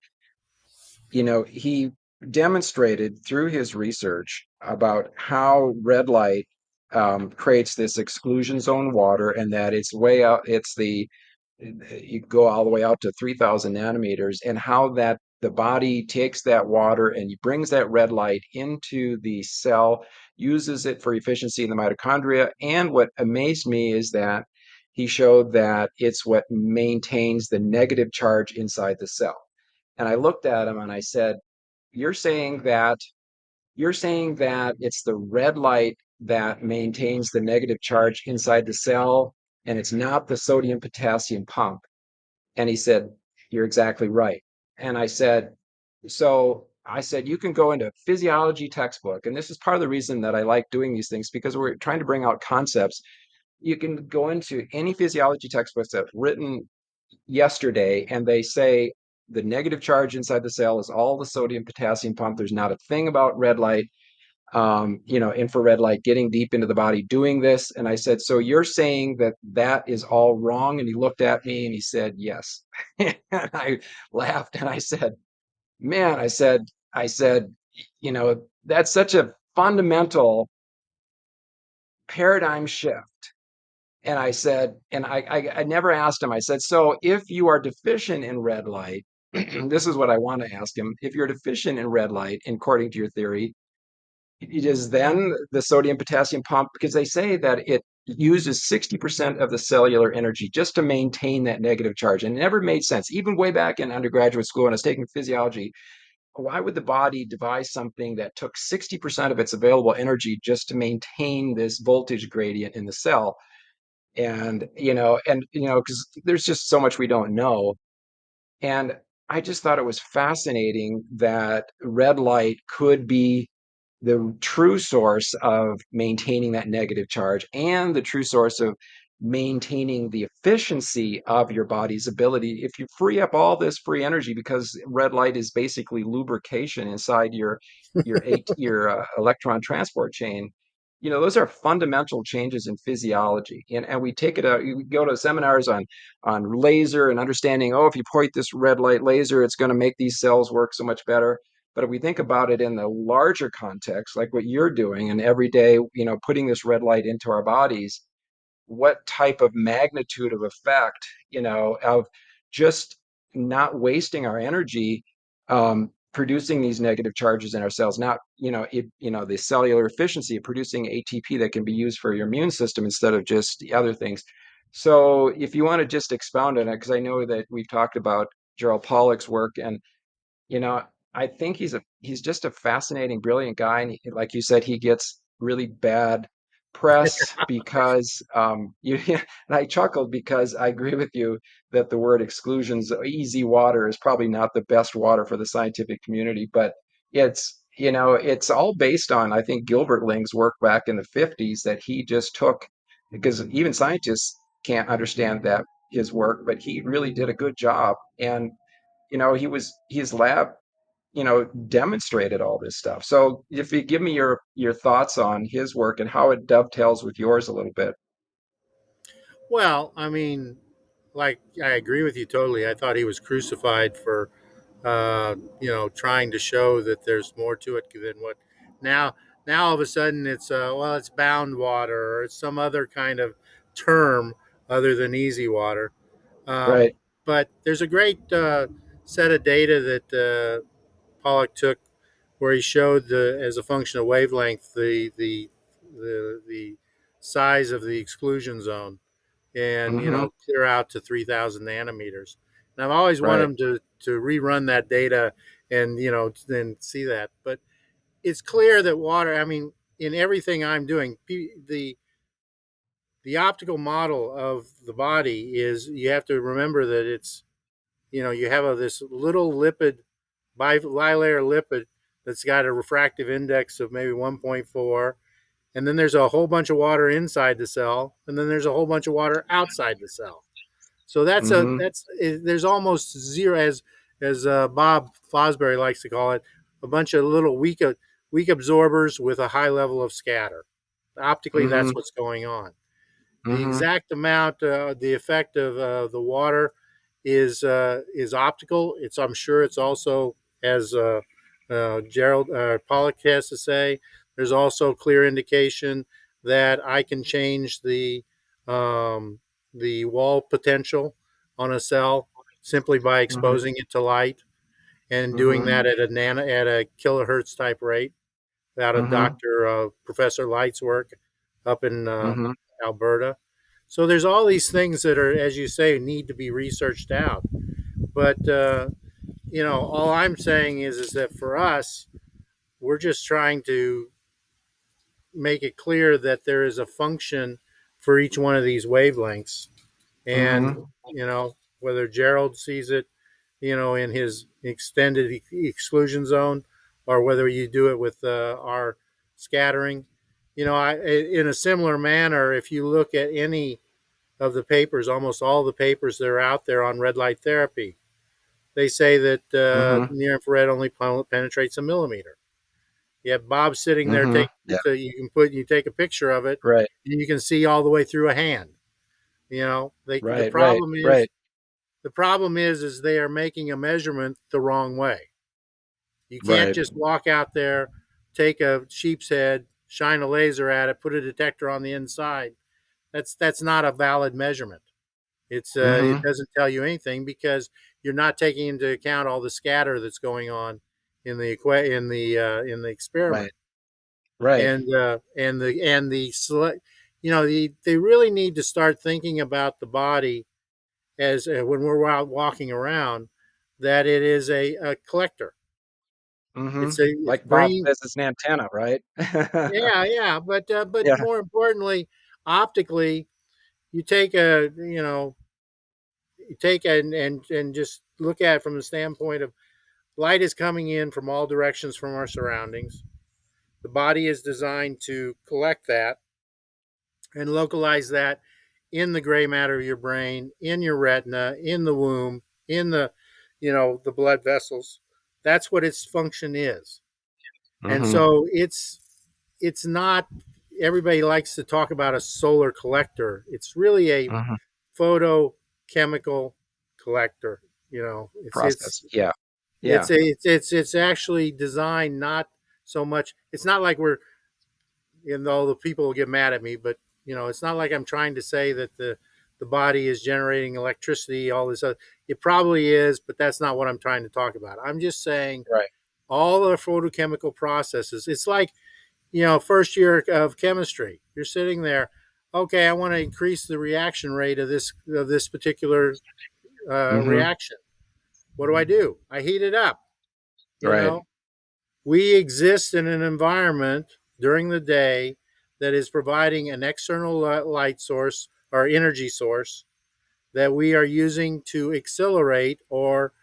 you know, he demonstrated through his research about how red light creates this exclusion zone water, and that it's way out, it's the you go all the way out to 3,000 nanometers, and how that the body takes that water and brings that red light into the cell, uses it for efficiency in the mitochondria. And what amazed me is that he showed that it's what maintains the negative charge inside the cell. And I looked at him and I said, "You're saying that it's the red light that maintains the negative charge inside the cell, and it's not the sodium potassium pump." And he said, "You're exactly right." And I said, "You can go into a physiology textbook." And this is part of the reason that I like doing these things, because we're trying to bring out concepts. You can go into any physiology textbooks that's written yesterday, and they say the negative charge inside the cell is all the sodium potassium pump. There's not a thing about red light, infrared light getting deep into the body doing this. And I said, "So you're saying that that is all wrong?" And he looked at me and he said, "Yes." And I laughed and I said, "Man," I said, that's such a fundamental paradigm shift. And I said, and I never asked him, I said, "So if you are deficient in red light," this is what I want to ask him, "if you're deficient in red light, according to your theory, it is then the sodium potassium pump," because they say that it uses 60% of the cellular energy just to maintain that negative charge. And it never made sense. Even way back in undergraduate school, when I was taking physiology, why would the body devise something that took 60% of its available energy just to maintain this voltage gradient in the cell? Because there's just so much we don't know. And I just thought it was fascinating that red light could be the true source of maintaining that negative charge and the true source of maintaining the efficiency of your body's ability. If you free up all this free energy, because red light is basically lubrication inside your electron transport chain, those are fundamental changes in physiology. And we take it out, you go to seminars on laser and understanding, oh, if you point this red light laser, it's going to make these cells work so much better. But if we think about it in the larger context, like what you're doing, and every day, putting this red light into our bodies, what type of magnitude of effect, of just not wasting our energy producing these negative charges in our cells, not, the cellular efficiency of producing ATP that can be used for your immune system instead of just the other things. So if you want to just expound on it, because I know that we've talked about Gerald Pollack's work, and you know, I think he's just a fascinating, brilliant guy, and like you said, he gets really bad press because and I chuckled because I agree with you that the word exclusions, easy water, is probably not the best water for the scientific community, but it's all based on, I think, Gilbert Ling's work back in the 50s that he just took, because even scientists can't understand that, his work, but he really did a good job. And his lab, demonstrated all this stuff. So if you give me your thoughts on his work and how it dovetails with yours a little bit. Well, I mean, like I agree with you totally. I thought he was crucified for, trying to show that there's more to it than what now. Now all of a sudden it's well, it's bound water or it's some other kind of term other than easy water. Um, Right. but there's a great set of data that Pollock took, where he showed as a function of wavelength the size of the exclusion zone, and Mm-hmm. clear out to 3,000 nanometers. And I've always wanted Right. them to rerun that data and then see that. But it's clear that water. I mean, in everything I'm doing, the optical model of the body is, you have to remember that it's, you have this little lipid, bilayer lipid, that's got a refractive index of maybe 1.4, and then there's a whole bunch of water inside the cell, and then there's a whole bunch of water outside the cell. So Mm-hmm. there's almost zero, as Bob Fosbury likes to call it, a bunch of little weak absorbers with a high level of scatter. Optically, Mm-hmm. that's what's going on. The Mm-hmm. exact amount, the effect of the water is optical. I'm sure it's also, as Gerald Pollock has to say, there's also clear indication that I can change the wall potential on a cell simply by Mm-hmm. exposing it to light, and doing Mm-hmm. that at a kilohertz type rate, out of Mm-hmm. Dr. Professor Light's work up in Mm-hmm. Alberta. So there's all these things that are, as you say, need to be researched out. But all I'm saying is that for us, we're just trying to make it clear that there is a function for each one of these wavelengths, and Mm-hmm. whether Gerald sees it, in his extended exclusion zone, or whether you do it with our scattering. In a similar manner, if you look at any of the papers, almost all the papers that are out there on red light therapy, they say that Mm-hmm. near infrared only penetrates a millimeter. Yet Bob's sitting there Mm-hmm. taking, Yeah. so you take a picture of it, Right. and you can see all the way through a hand. The Right. Right. problem is Right. the problem is they are making a measurement the wrong way. You can't Right. just walk out there, take a sheep's head, shine a laser at it, put a detector on the inside. That's not a valid measurement. It Mm-hmm. doesn't tell you anything, because you're not taking into account all the scatter that's going on in the experiment. Right. Right. And they really need to start thinking about the body as, when we're out walking around, that it is a collector. Mm-hmm. It's Like Bob bringing. says, it's an antenna, right? Yeah, yeah, but Yeah. more importantly, optically, you take a you know you take and just look at it from the standpoint of light is coming in from all directions from our surroundings. The body is designed to collect that and localize that in the gray matter of your brain, in your retina, in the womb, in the blood vessels. That's what its function is. And Mm-hmm. so it's not, everybody likes to talk about a solar collector. It's really a Mm-hmm. photochemical collector. It's Process. Yeah. Yeah. It's actually designed not so much. It's not like we're, you know, the people will get mad at me, but you know, it's not like I'm trying to say that the body is generating electricity, all this other. It probably is, but that's not what I'm trying to talk about. I'm just saying Right. all the photochemical processes. It's like, you know, first year of chemistry. You're sitting there, okay, I want to increase the reaction rate of this particular Mm-hmm. reaction. What do? I heat it up. You Right. know, we exist in an environment during the day that is providing an external light source or energy source that we are using to accelerate or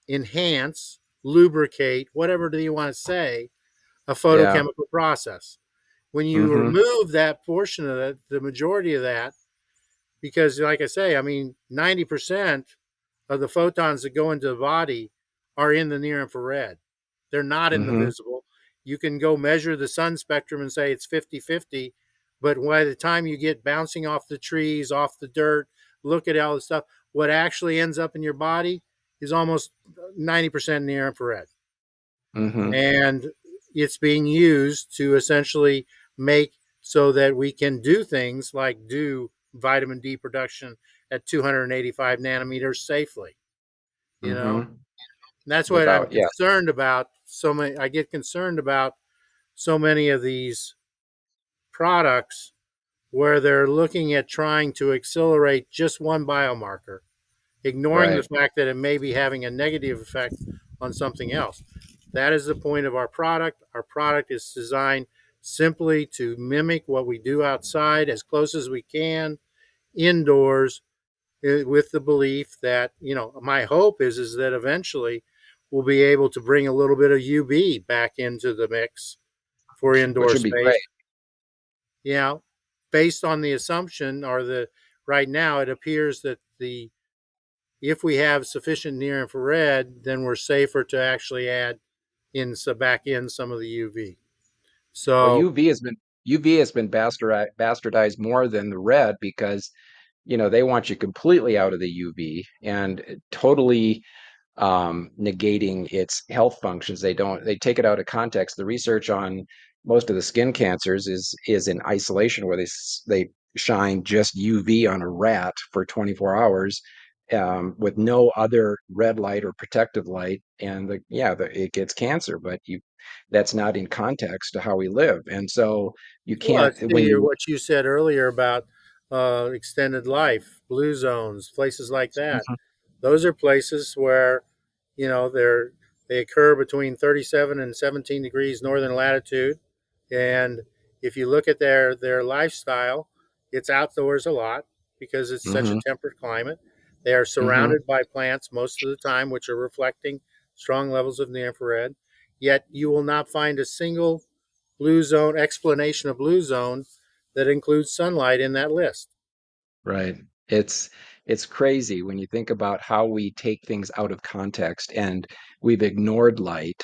enhance, lubricate, whatever do you want to say, a Yeah. photochemical process. When you Mm-hmm. remove that portion of that, the majority of that, because like I say, I mean, 90% of the photons that go into the body are in the near infrared. They're not in the Mm-hmm. visible. You can go measure the sun spectrum and say it's 50-50, but by the time you get bouncing off the trees, off the dirt, look at all the stuff, what actually ends up in your body is almost 90% near infrared. Mm-hmm. And it's being used to essentially make so that we can do things like do vitamin D production at 285 nanometers safely, you know. Mm-hmm. And that's what I'm Without, yes. concerned about. So many, I get concerned about so many of these products where they're looking at trying to accelerate just one biomarker, ignoring the Right. fact that it may be having a negative effect on something else. That is the point of our product. Our product is designed simply to mimic what we do outside as close as we can indoors, with the belief that, you know, my hope is that eventually we'll be able to bring a little bit of UV back into the mix for Which indoor would be great. space. You know, based on the assumption or the right now it appears that the if we have sufficient near infrared, then we're safer to actually add in so back in some of the UV. Well, So UV has been bastardized more than the red because, they want you completely out of the UV and totally negating its health functions. They take it out of context. The research on most of the skin cancers is in isolation, where they shine just UV on a rat for 24 hours, with no other red light or protective light, and it gets cancer. But that's not in context to how we live, and so you well, can't it's when you. what you said earlier about extended life, blue zones, places like that. Mhm. Those are places where, you know, they occur between 37 and 17 degrees northern latitude. And if you look at their lifestyle, it's outdoors a lot because it's such a Mhm. temperate climate. They are Mhm. surrounded by plants most of the time, which are reflecting strong levels of the infrared. Yet you will not find a single blue zone explanation of blue zone that includes sunlight in that list. Right. It's it's crazy when you think about how we take things out of context, and we've ignored light.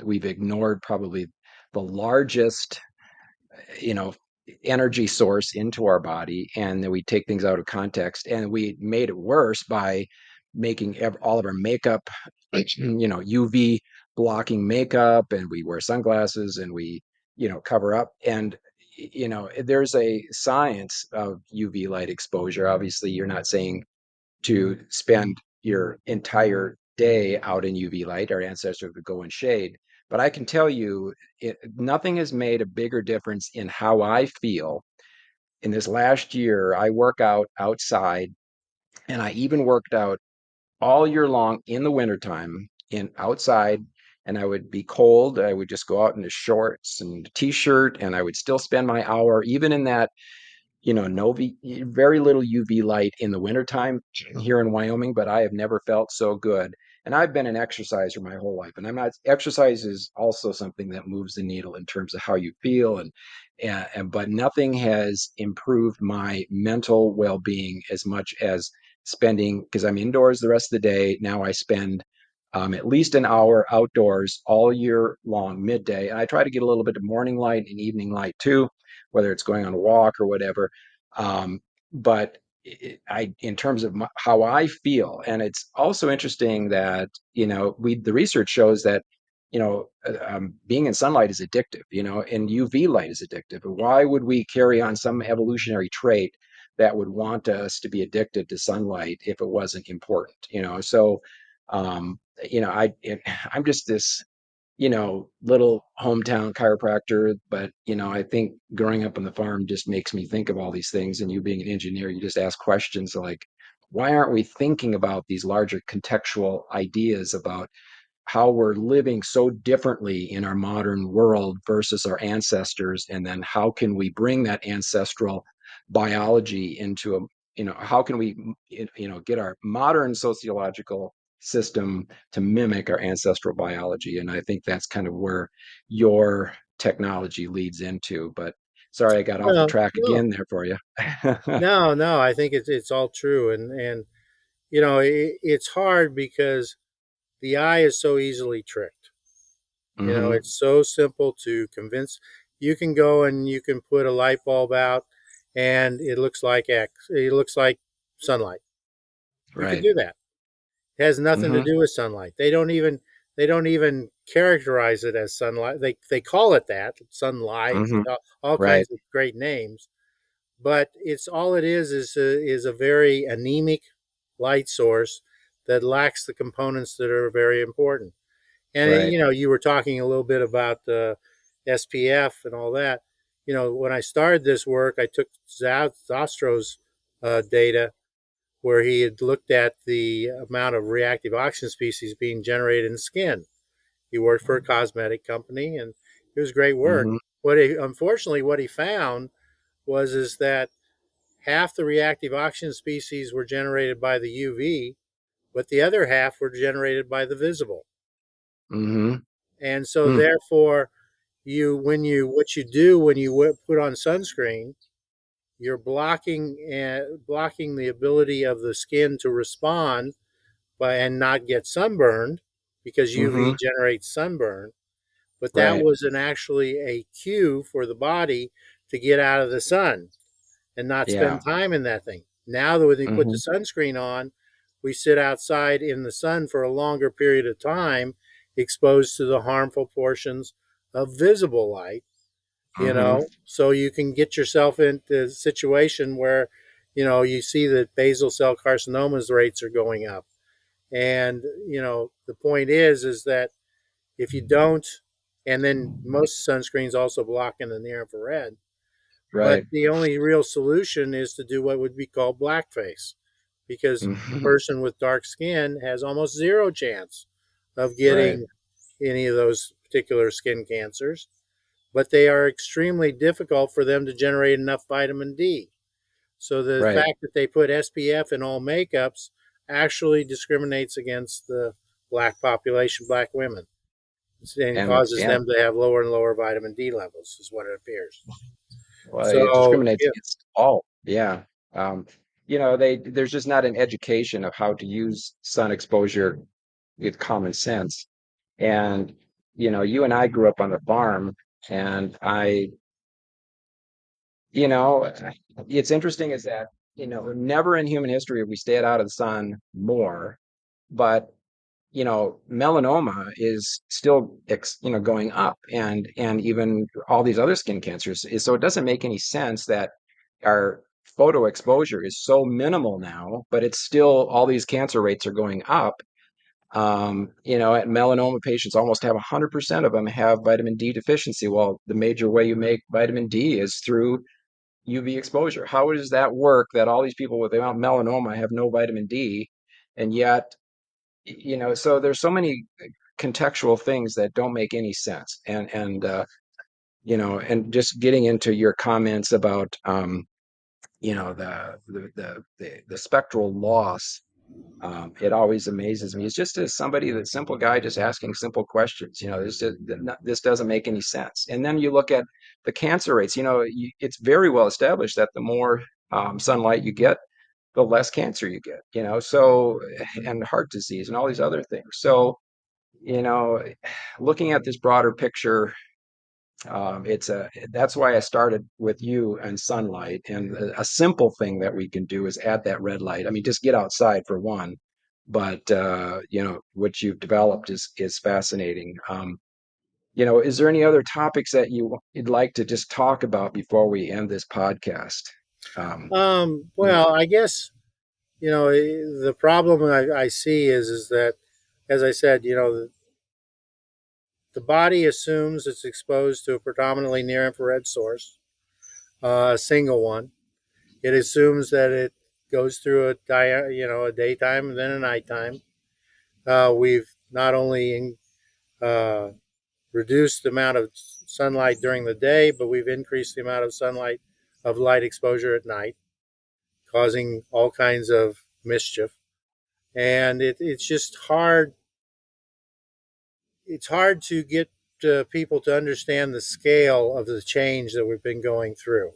We've ignored probably the largest, you know, energy source into our body, and then we take things out of context, and we made it worse by making all of our makeup, UV blocking makeup, and we wear sunglasses, and we, cover up. And, there's a science of UV light exposure. Obviously, you're not saying to spend your entire day out in UV light. Our ancestors would go in shade. But I can tell you, nothing has made a bigger difference in how I feel. In this last year, I work out outside, and I even worked out all year long in the wintertime in outside. And I would be cold. I would just go out in the shorts and t-shirt, and I would still spend my hour, even in that, very little UV light in the wintertime here in Wyoming, but I have never felt so good. And I've been an exerciser my whole life. And I'm not, exercise is also something that moves the needle in terms of how you feel. But nothing has improved my mental well-being as much as spending, because I'm indoors the rest of the day. Now I spend at least an hour outdoors all year long, midday. And I try to get a little bit of morning light and evening light too, whether it's going on a walk or whatever. Um, but in terms of how I feel. And it's also interesting that, the research shows that, being in sunlight is addictive, and UV light is addictive. Why would we carry on some evolutionary trait that would want us to be addicted to sunlight if it wasn't important, So, um, I'm just this little hometown chiropractor. But, I think growing up on the farm just makes me think of all these things. And you being an engineer, you just ask questions like, why aren't we thinking about these larger contextual ideas about how we're living so differently in our modern world versus our ancestors? And then how can we bring that ancestral biology into a, how can we, get our modern sociological system to mimic our ancestral biology? And I think that's kind of where your technology leads into. But sorry, I got off the Well, track no, again there for you. no. I think it's all true, and it's hard because the eye is so easily tricked. Hmm. It's so simple to convince. You can go and you can put a light bulb out, and it looks like X. It looks like sunlight. You can Right. do that. It has nothing to Hmm. do with sunlight. They don't even characterize it as sunlight. They call it that, sunlight, Hmm. all Right. kinds of great names. But it's all it is a very anemic light source that lacks the components that are very important. And Right. you were talking a little bit about SPF and all that. When I started this work, I took Zastro's data where he had looked at the amount of reactive oxygen species being generated in skin. He worked for a cosmetic company, and it was great work. Hmm. Unfortunately, what he found was is that half the reactive oxygen species were generated by the UV, but the other half were generated by the visible. Hmm. And so, Hmm. therefore, what you do when you put on sunscreen, you're blocking the ability of the skin to respond and not get sunburned because UV Hmm. generates sunburn. But that Right. was actually a cue for the body to get out of the sun and not Yeah. spend time in that thing. Now that when we put the Hmm. sunscreen on, we sit outside in the sun for a longer period of time, exposed to the harmful portions of visible light, Hmm. so you can get yourself into a situation where, you see that basal cell carcinomas rates are going up. And, the point is that if you don't, and then most sunscreens also block in the near infrared, but Right. the only real solution is to do what would be called blackface, because a Hmm. person with dark skin has almost zero chance of Right. getting any of those particular skin cancers, but they are extremely difficult for them to generate enough vitamin D. So the Right. fact that they put SPF in all makeups actually discriminates against the black population, black women, and And causes yeah, them to have lower and lower vitamin D levels, is what it appears. well, it So, discriminates yeah, against all. Yeah. Um, there's just not an education of how to use sun exposure with common sense. And, you and I grew up on the farm, and you know, it's interesting is that, never in human history have we stayed out of the sun more, but melanoma is still going up, and even all these other skin cancers. So it doesn't make any sense that our photo exposure is so minimal now, but it's still all these cancer rates are going up. At melanoma patients, almost have 100% of them have vitamin D deficiency. Well, the major way you make vitamin D is through UV exposure. How does that work that all these people with melanoma have no vitamin D, and yet so there's so many contextual things that don't make any sense. And just getting into your comments about the spectral loss. It always amazes me. It's just as somebody, that simple guy, just asking simple questions. This doesn't make any sense. And then you look at the cancer rates. It's very well established that the more sunlight you get, the less cancer you get. So, and heart disease and all these other things. So, you know, looking at this broader picture, It's a That's why I started with you and sunlight. And a simple thing that we can do is add that red light. I mean, just get outside for one. But what you've developed is fascinating. Is there any other topics that you'd like to just talk about before we end this podcast? Um, you Well, I guess the problem I see is that, as I said, the body assumes it's exposed to a predominantly near infrared source, a single one. It assumes that it goes through a daytime and then a nighttime. We've not only uh, reduced the amount of sunlight during the day, but we've increased the amount of sunlight of light exposure at night, causing all kinds of mischief. And it's just hard. It's hard to get people to understand the scale of the change that we've been going through,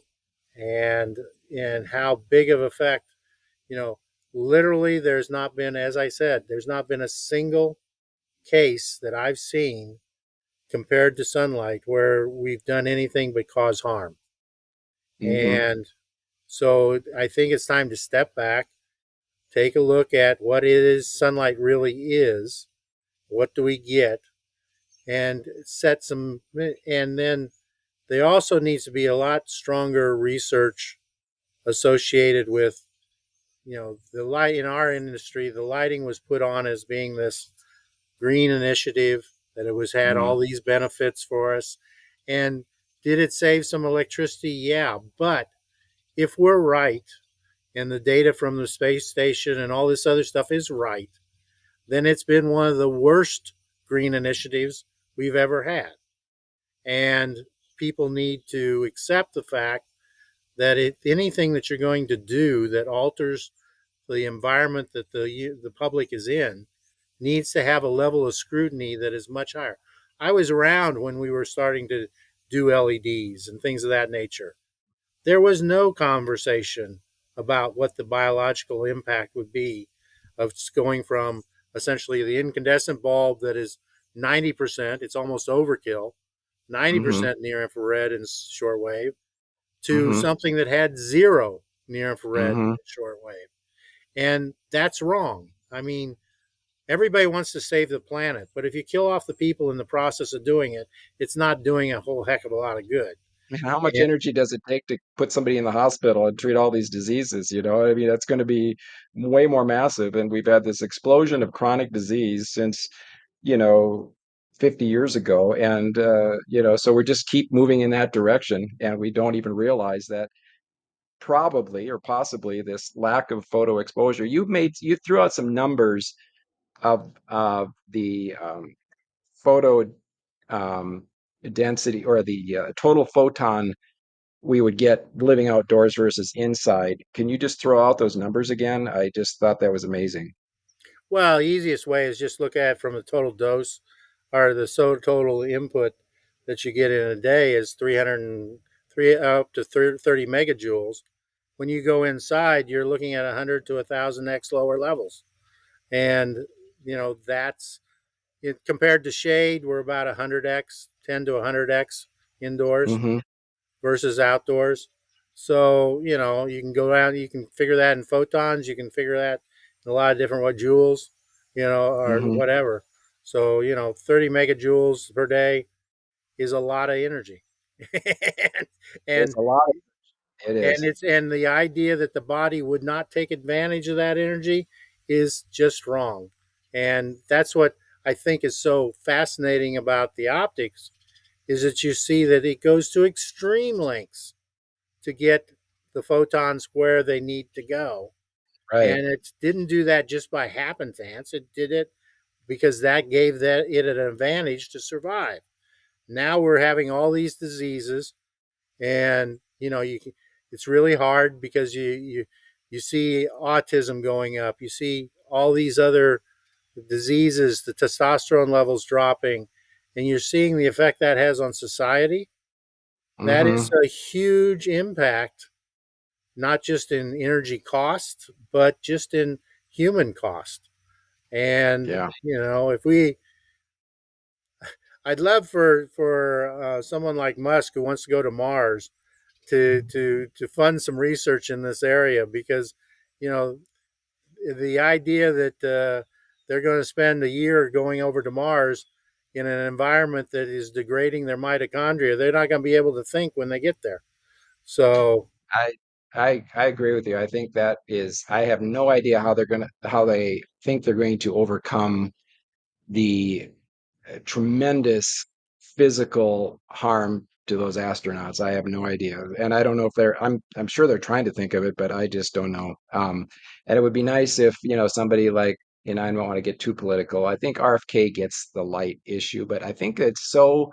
and how big of effect. You know, literally, there's not been, as I said, there's not been a single case that I've seen compared to sunlight where we've done anything but cause harm. hmm And so I think it's time to step back, take a look at what it is sunlight really is, what do we get, and set some, and then there also needs to be a lot stronger research associated with, the light in our industry. The lighting was put on as being this green initiative, that it was had hmm all these benefits for us. And did it save some electricity? Yeah. But if we're right, and the data from the space station and all this other stuff is right, then it's been one of the worst green initiatives we've ever had. And people need to accept the fact that anything that you're going to do that alters the environment that the public is in needs to have a level of scrutiny that is much higher. I was around when we were starting to do LEDs and things of that nature. There was no conversation about what the biological impact would be of going from essentially the incandescent bulb that is 90%, it's almost overkill, hmm 90% near infrared and shortwave, to hmm something that had zero near infrared hmm and shortwave. And that's wrong. I mean, everybody wants to save the planet, but if you kill off the people in the process of doing it, it's not doing a whole heck of a lot of good. Man, how much And, energy does it take to put somebody in the hospital and treat all these diseases? I mean, that's going to be way more massive. And we've had this explosion of chronic disease since, you know, 50 years ago. And, so we just keep moving in that direction. And we don't even realize that probably or possibly this lack of photo exposure. You threw out some numbers of the photo um, density or the total photon we would get living outdoors versus inside. Can you just throw out those numbers again? I just thought that was amazing. well, the easiest way is just look at it from the total dose, or the total input that you get in a day is 303 up to 30 megajoules. When you go inside, you're looking at 100 to 1,000x lower levels. And, that's it. Compared to shade, we're about 100x, 10 to 100x indoors hmm versus outdoors. So, you can go out, you can figure that in photons, you can figure that in a lot of different what joules, or hmm whatever. So, 30 megajoules per day is a lot of energy. and, It's and a lot. It and is. the idea that the body would not take advantage of that energy is just wrong. And that's what I think is so fascinating about the optics, is that you see that it goes to extreme lengths to get the photons where they need to go. Right. And it didn't do that just by happenstance. It did it because that gave it an advantage to survive. Now we're having all these diseases, and it's really hard because you see autism going up. You see all these other diseases, the testosterone levels dropping, and you're seeing the effect that has on society. That is hmm a huge impact, not just in energy cost, but just in human cost. And Yeah. if we, I'd love for someone like Musk who wants to go to Mars to fund some research in this area because you know the idea that they're going to spend a year going over to Mars in an environment that is degrading their mitochondria, they're not going to be able to think when they get there. So, I I agree with you. I think that is, I have no idea how they think they're going to overcome the tremendous physical harm to those astronauts. I have no idea. And I don't know if I'm sure they're trying to think of it, but I just don't know. And it would be nice if, somebody like, I don't want to get too political. I think RFK gets the light issue, but I think it's so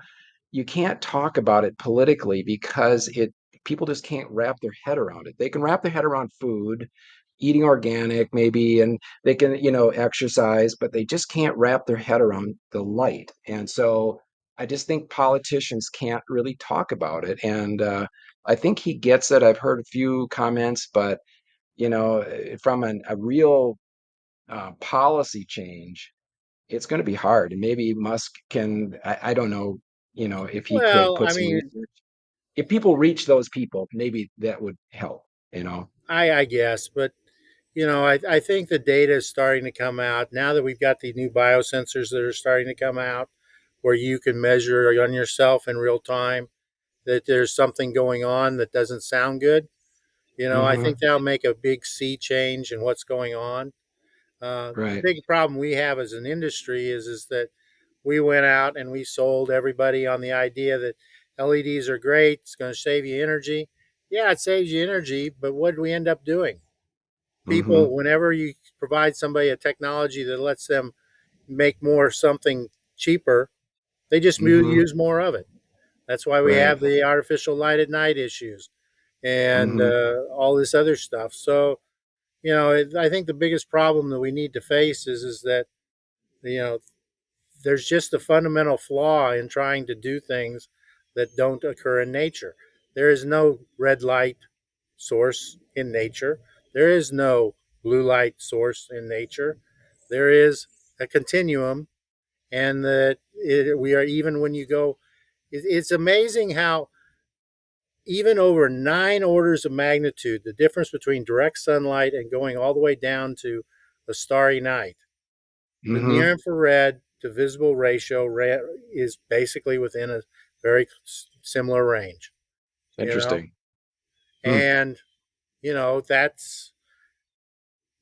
you can't talk about it politically because it people just can't wrap their head around it. They can wrap their head around food, eating organic maybe, and they can, exercise, but they just can't wrap their head around the light. And so I just think politicians can't really talk about it. And I think he gets it. I've heard a few comments, but from a real policy change, it's going to be hard. And maybe Musk can, I don't know, if he could well, put I some mean, research. If people reach those people, maybe that would help, you know? I guess, but I think the data is starting to come out now that we've got the new biosensors that are starting to come out, where you can measure on yourself in real time that there's something going on that doesn't sound good. I think Hmm. that'll make a big sea change in what's going on. The Right. big problem we have as an industry is that we went out and we sold everybody on the idea that LEDs are great. It's going to save you energy. Yeah, it saves you energy, but what do we end up doing? Hmm. People, whenever you provide somebody a technology that lets them make more something cheaper, they just Hmm. use more of it. That's why we Right. have the artificial light at night issues and Hmm. all this other stuff. So, I think the biggest problem that we need to face is that you know there's just a fundamental flaw in trying to do things that don't occur in nature. There is no red light source in nature. There is no blue light source in nature. There is a continuum, and we are even when you go. It's amazing how even over 9 orders of magnitude, the difference between direct sunlight and going all the way down to a starry night, the near Hmm. infrared to visible ratio is basically within a very similar range, you know, Interesting. Hmm. and that's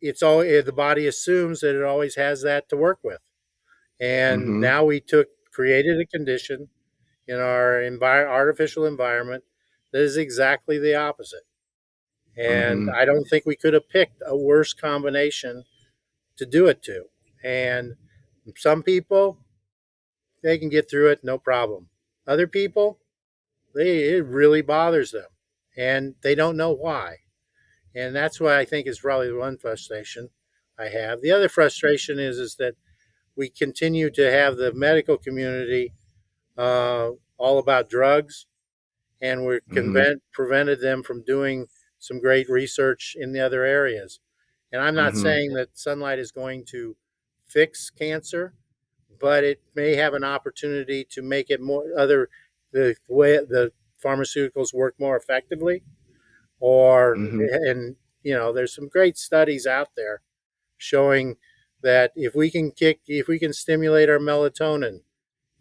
it's all the body assumes that it always has that to work with, and Hmm. now we created a condition in our artificial environment that is exactly the opposite. And Hmm. I don't think we could have picked a worse combination to do it to. And some people, they can get through it no problem. Other people, it really bothers them, and they don't know why. And that's why I think is probably one frustration I have. The other frustration is that we continue to have the medical community all about drugs, and we're Hmm. prevented them from doing some great research in the other areas. And I'm not Hmm. saying that sunlight is going to fix cancer, but it may have an opportunity to make it more the way the pharmaceuticals work more effectively. Or Hmm. and there's some great studies out there showing that if we can stimulate our melatonin,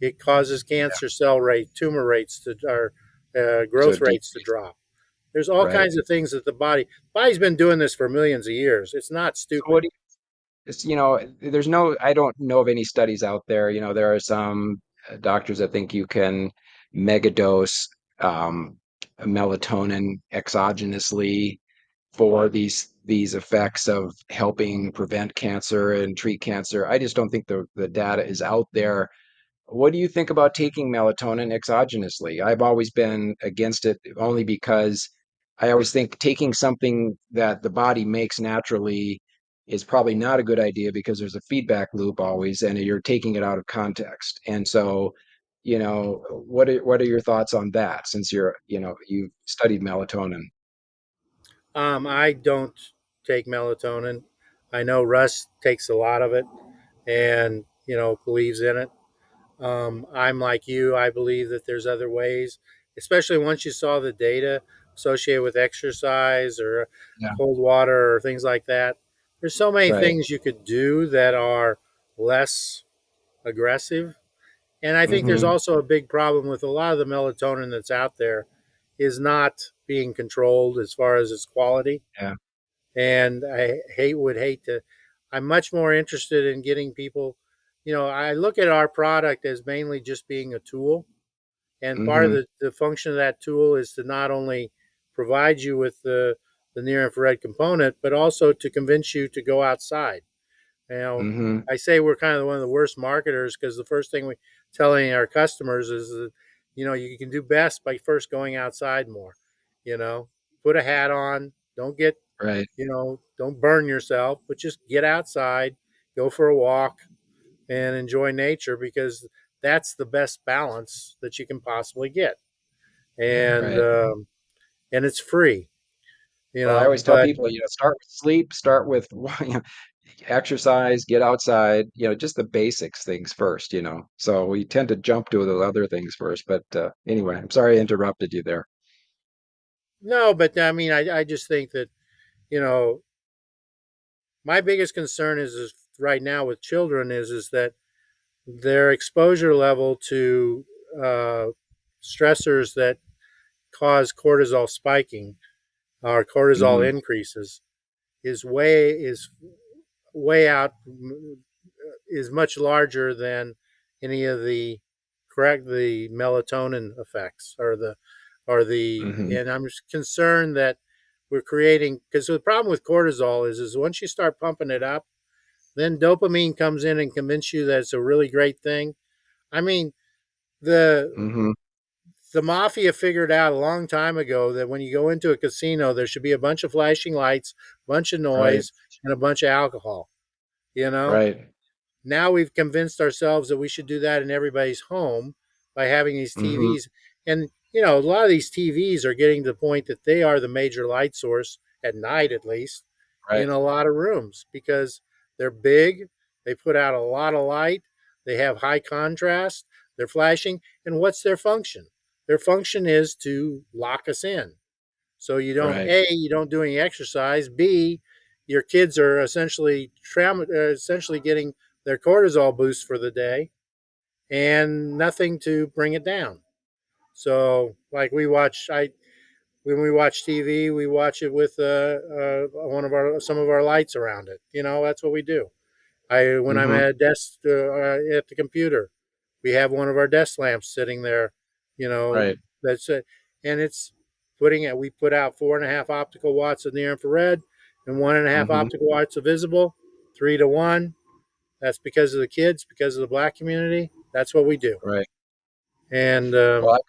it causes Yeah. cancer cell rate, tumor rates to our So growth rates to decrease. drop. There's all Right. kinds of things that body's been doing this for millions of years. It's not So stupid. there's no, I don't know of any studies out there. There are some doctors that think you can megadose um, melatonin exogenously for these effects of helping prevent cancer and treat cancer. I just don't think the data is out there. What do you think about taking melatonin exogenously? I've always been against it only because I always think taking something that the body makes naturally is probably not a good idea because there's a feedback loop always and you're taking it out of context. And so, what are your thoughts on that since you've studied melatonin? I don't take melatonin. I know Russ takes a lot of it and believes in it. I'm like you. I believe that there's other ways, especially once you saw the data associated with exercise or Yeah. cold water or things like that. There's so many Right. things you could do that are less aggressive. And I think there's Mm-hmm. also a big problem with a lot of the melatonin that's out there is not being controlled as far as its quality. Yeah. And would hate to. I'm much more interested in getting people. I look at our product as mainly just being a tool, and part of Mm-hmm. the function of that tool is to not only provide you with the near infrared component, but also to convince you to go outside. You know, Mm-hmm. I say we're kind of one of the worst marketers because the first thing we telling our customers is that, you can do best by first going outside more. You know, put a hat on, don't get, Right. don't burn yourself, but just get outside, go for a walk, and enjoy nature because that's the best balance that you can possibly get. And Right. um, and it's free, Well, I always tell but people, start with sleep, start with exercise, get outside, just the basics things first, So we tend to jump to the other things first. But anyway, I'm sorry I interrupted you there. no, but I mean, I just think that, you know, my biggest concern is right now with children is that their exposure level to uh, stressors that cause cortisol spiking or cortisol Hmm. increases is way out is much larger than any of the melatonin effects Hmm. and I'm just concerned that we're creating because the problem with cortisol is once you start pumping it up, then dopamine comes in and convince you that it's a really great thing. I mean, the Hmm. the mafia figured out a long time ago that when you go into a casino, there should be a bunch of flashing lights, a bunch of Right. noise, and a bunch of alcohol. You know, Right. now we've convinced ourselves that we should do that in everybody's home by having these Hmm. TVs. And, a lot of these TVs are getting to the point that they are the major light source at night, at least, Right. in a lot of rooms because they're big, they put out a lot of light, they have high contrast, they're flashing. And what's their function? Their function is to lock us in. So Right. you don't do any exercise. B, your kids are essentially getting their cortisol boost for the day and nothing to bring it down. So like when we watch TV, we watch it with one of our some of our lights around it. That's what we do. I When I'm Hmm. at a desk at the computer, we have one of our desk lamps sitting there. You know, Right. that's it, and it's putting it. We put out 4.5 optical watts of near infrared and 1.5 Hmm. optical watts of visible, 3 to 1. That's because of the kids, because of the black community. That's what we do. Right. And Well,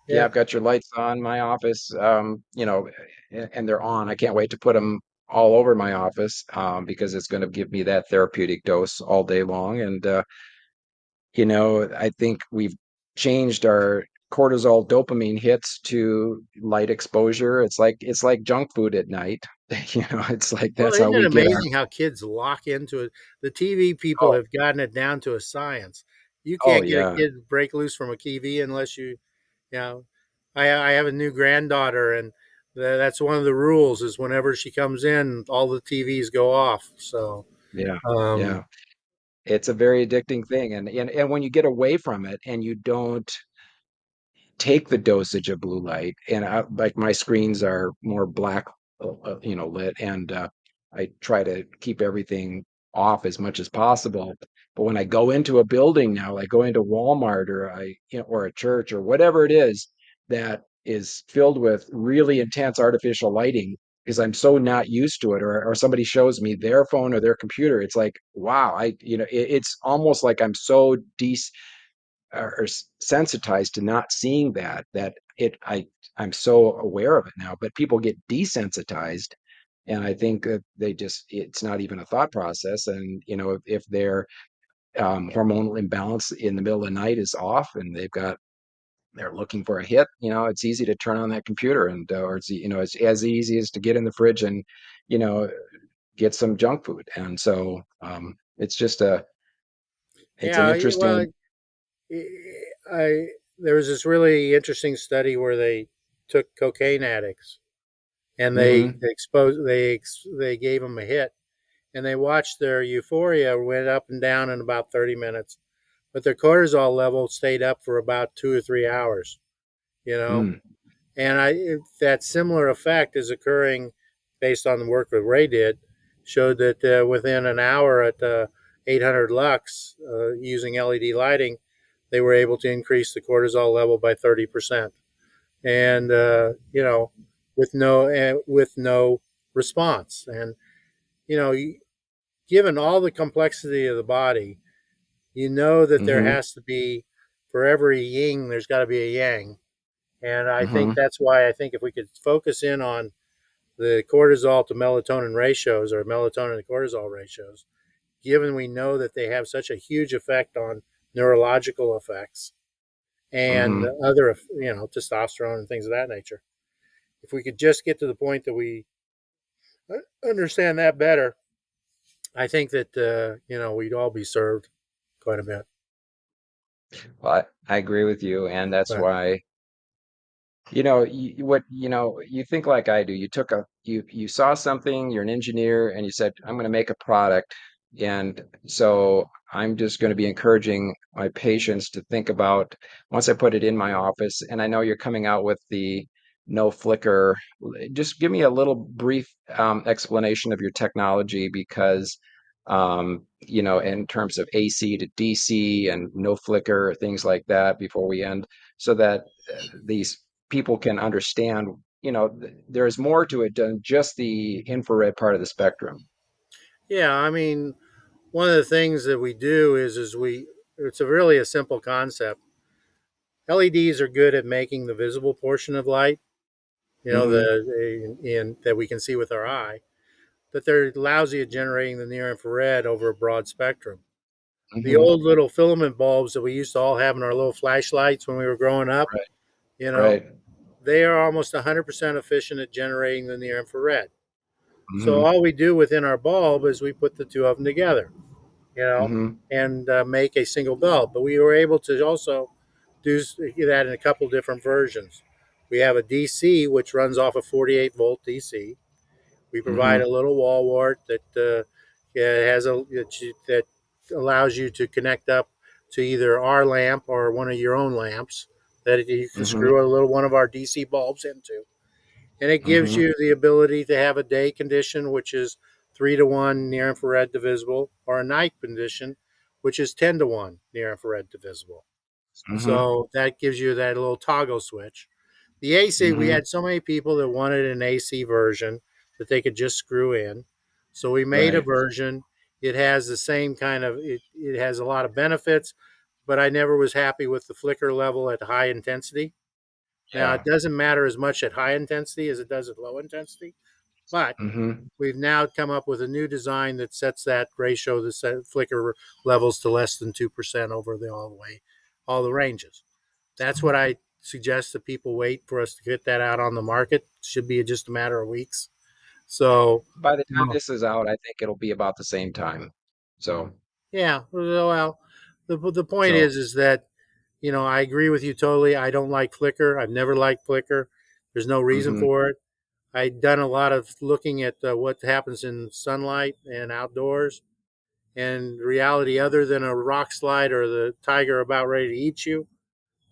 yeah, yeah, I've got your lights on my office, and they're on. I can't wait to put them all over my office, because it's going to give me that therapeutic dose all day long. And I think we've changed our cortisol dopamine hits to light exposure. It's like junk food at night. It's like well, that's how isn't it we get our. amazing how kids lock into it? The TV people Oh, have gotten it down to a science. You oh can't get a yeah, kid to break loose from a TV unless you know. I have a new granddaughter, and that's one of the rules. Is whenever she comes in, all the TVs go off. So, yeah, um, yeah. It's a very addicting thing, and when you get away from it and you don't take the dosage of blue light, and like my screens are more black, lit, and I try to keep everything off as much as possible. But when I go into a building now, like go into Walmart or a church or whatever it is that is filled with really intense artificial lighting, because I'm so not used to it, or somebody shows me their phone or their computer, it's like, wow, it's almost like I'm so or sensitized to not seeing that I'm so aware of it now. But people get desensitized, and I think that it's not even a thought process. And if their hormonal imbalance in the middle of the night is off and they're looking for a hit, it's easy to turn on that computer, and or it's as easy as to get in the fridge and you know get some junk food. And so it's just a it's an yeah, well, interesting. I there was this really interesting study where they took cocaine addicts and Mm-hmm. they gave them a hit and they watched their euphoria went up and down in about 30 minutes, but their cortisol level stayed up for about 2 or 3 hours. You know, Mm. and that similar effect is occurring based on the work that Ray did, showed that within an hour at 800 lux using LED lighting, they were able to increase the cortisol level by 30%, and with no response. And you know, given all the complexity of the body, you know that there Mm-hmm. has to be, for every yin, there's got to be a yang. And I think Mm-hmm. that's why I think if we could focus in on the cortisol to melatonin ratios or melatonin to cortisol ratios, given we know that they have such a huge effect on neurological effects and Mm-hmm. other, testosterone and things of that nature. If we could just get to the point that we understand that better, I think that, we'd all be served quite a bit. Well, I agree with you, and that's But why. You think like I do. You saw something, you're an engineer, and you said, I'm going to make a product. And so I'm just going to be encouraging my patients to think about once I put it in my office, and I know you're coming out with the no flicker. Just give me a little brief explanation of your technology because in terms of AC to DC and no flicker, things like that before we end, so that these people can understand, there's more to it than just the infrared part of the spectrum. yeah, I mean, one of the things that we do is it's really a simple concept. LEDs are good at making the visible portion of light, Hmm. that we can see with our eye, but they're lousy at generating the near infrared over a broad spectrum. The Hmm. old little filament bulbs that we used to all have in our little flashlights when we were growing up, Right. you know, Right. they are almost 100% efficient at generating the near infrared. So Hmm. all we do within our bulb is we put the two of them together, you know, Hmm. and make a single bulb. But we were able to also do that in a couple different versions. We have a DC, which runs off a 48-volt DC. We provide a Hmm. little wall wart that allows you to connect up to either our lamp or one of your own lamps that you can Hmm. screw a little one of our DC bulbs into, and it gives Hmm. you the ability to have a day condition, which is 3-to-1 near infrared divisible, or a night condition, which is 10-to-1 near infrared divisible. Hmm. So that gives you that little toggle switch. The AC, we Hmm. had so many people that wanted an AC version that they could just screw in. So we made a Right. version. It has the same kind of, it has a lot of benefits, but I never was happy with the flicker level at high intensity. Now, Yeah. it doesn't matter as much at high intensity as it does at low intensity, but Hmm. we've now come up with a new design that sets that ratio, the flicker levels to less than 2% over all the ranges. That's what I suggest that people wait for us to get that out on the market. It should be just a matter of weeks. So, By the time no, this is out, I think it'll be about the same time. So, yeah, well, the point so. is that, I agree with you totally. I don't like flicker. I've never liked flicker. There's no reason Hmm. for it. I've done a lot of looking at what happens in sunlight and outdoors, and reality, other than a rock slide or the tiger about ready to eat you,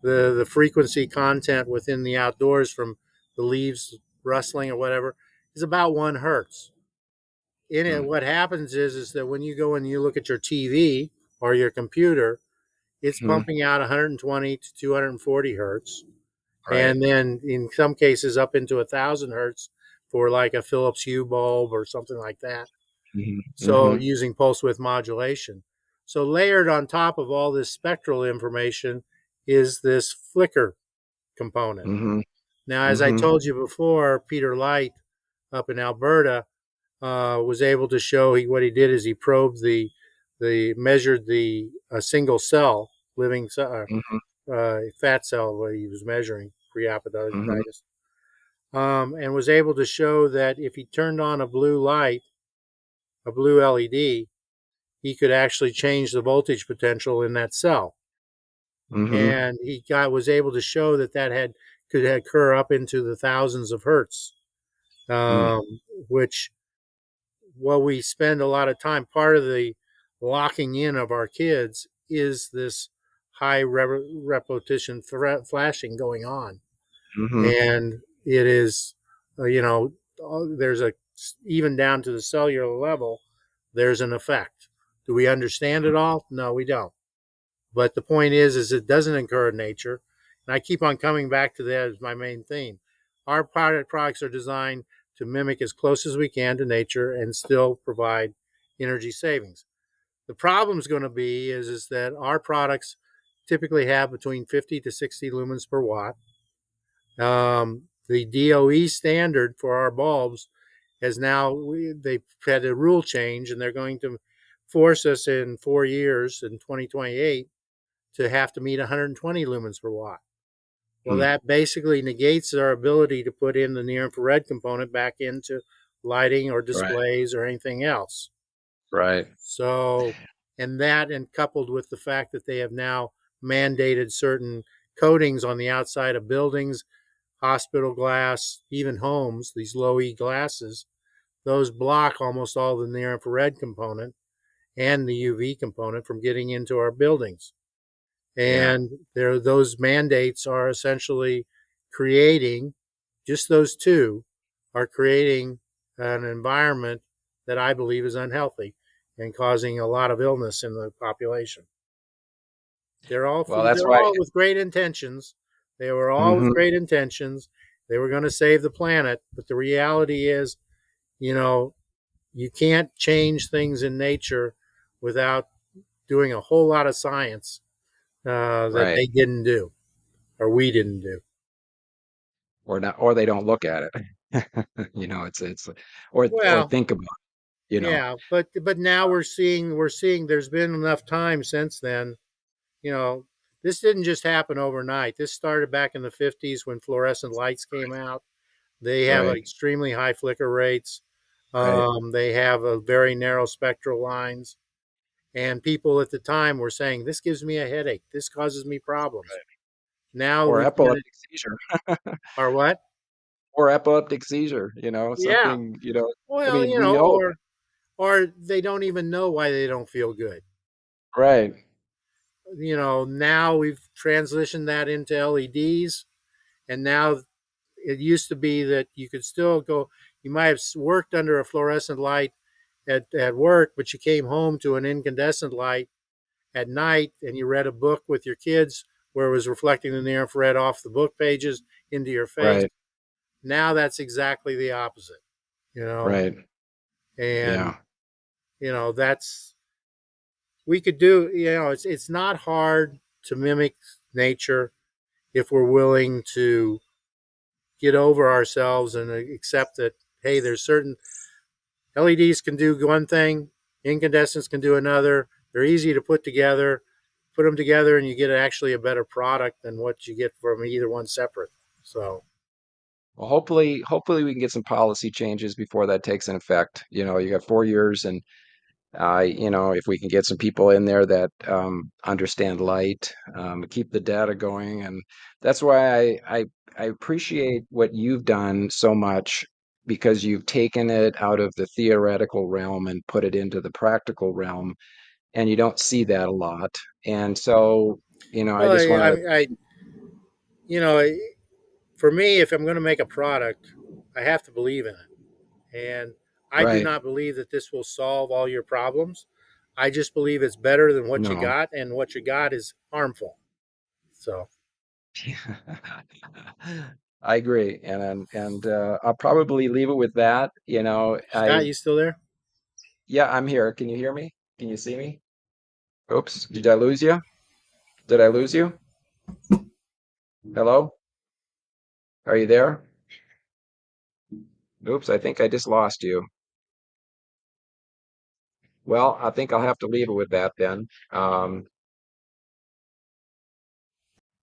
the frequency content within the outdoors from the leaves rustling or whatever is about 1 hertz. In it, what happens is that when you go and you look at your TV or your computer, it's Hmm. pumping out 120 to 240 hertz, Right. and then in some cases up into 1,000 hertz for like a Philips Hue bulb or something like that. Hmm. So Hmm. using pulse width modulation. So layered on top of all this spectral information is this flicker component. Hmm. Now, as I Hmm. told you before, Peter Light up in Alberta was able to show what he did is he probed the measured the a single cell living Hmm. fat cell what he was measuring Hmm. pre-appendicitis, and was able to show that if he turned on a blue light, a blue LED, he could actually change the voltage potential in that cell. Mm-hmm. and he was able to show that could occur up into the thousands of hertz, Mm. um, which what we spend a lot of time. Part of the locking in of our kids is this high repetition flashing going on, Mm-hmm. and it is, there's a even down to the cellular level, there's an effect. Do we understand it all? No, we don't. But the point is it doesn't occur in nature. And I keep on coming back to that as my main theme. Our products are designed to mimic as close as we can to nature and still provide energy savings. The problem is going to be is that our products typically have between 50 to 60 lumens per watt. The DOE standard for our bulbs has now, they've had a rule change, and they're going to force us in 4 years in 2028 to have to meet 120 lumens per watt. Well, Mm. that basically negates our ability to put in the near infrared component back into lighting or Right. displays or anything else. Right. So, and coupled with the fact that they have now mandated certain coatings on the outside of buildings, hospital glass, even homes, these low E glasses, those block almost all the near infrared component and the UV component from getting into our buildings. Yeah. And those mandates are essentially creating, just those two, are creating an environment that I believe is unhealthy and causing a lot of illness in the population. Well, that's They're why. all with great intentions. They were all with Mm-hmm. great intentions. They were going to save the planet, but the reality is, you know, you can't change things in nature without doing a whole lot of science that Right. they didn't do or we didn't do. Or not, or they don't look at it. It's or Well, think about it, yeah, but now we're seeing there's been enough time since then. You know, this didn't just happen overnight. This started back in the 50s when fluorescent lights came out. They have Right. extremely high flicker rates. Right. They have a very narrow spectral lines. And people at the time were saying, "This gives me a headache. This causes me problems." Now Or we get it. epileptic seizure. Or what? Or epileptic seizure, Yeah. something, I Well, mean, we know. or they don't even know why they don't feel good. Right. Now we've transitioned that into LEDs, and now it used to be that you could still go. You might have worked under a fluorescent light at work, but you came home to an incandescent light at night, and you read a book with your kids where it was reflecting the near infrared off the book pages into your face. Right. Now that's exactly the opposite, you know, Right. and Yeah. that's we could do. It's not hard to mimic nature if we're willing to get over ourselves and accept that, hey, there's certain LEDs can do one thing, incandescents can do another. They're easy to put together. Put them together, and you get actually a better product than what you get from either one separate. So, Well, hopefully we can get some policy changes before that takes an effect. You got 4 years, and if we can get some people in there that understand light, keep the data going, and that's why I appreciate what you've done so much, because you've taken it out of the theoretical realm and put it into the practical realm, and you don't see that a lot. And so, I well, just want to. you know, for me, if I'm going to make a product, I have to believe in it. And I do Right. not believe that this will solve all your problems. I just believe it's better than what you No. got, and what you got is harmful. So, I agree, and I'll probably leave it with that. Scott, you still there? Yeah, I'm here. Can you hear me? Can you see me? Oops, did I lose you? Did I lose you? Hello? Are you there? Oops, I think I just lost you. Well, I think I'll have to leave it with that then.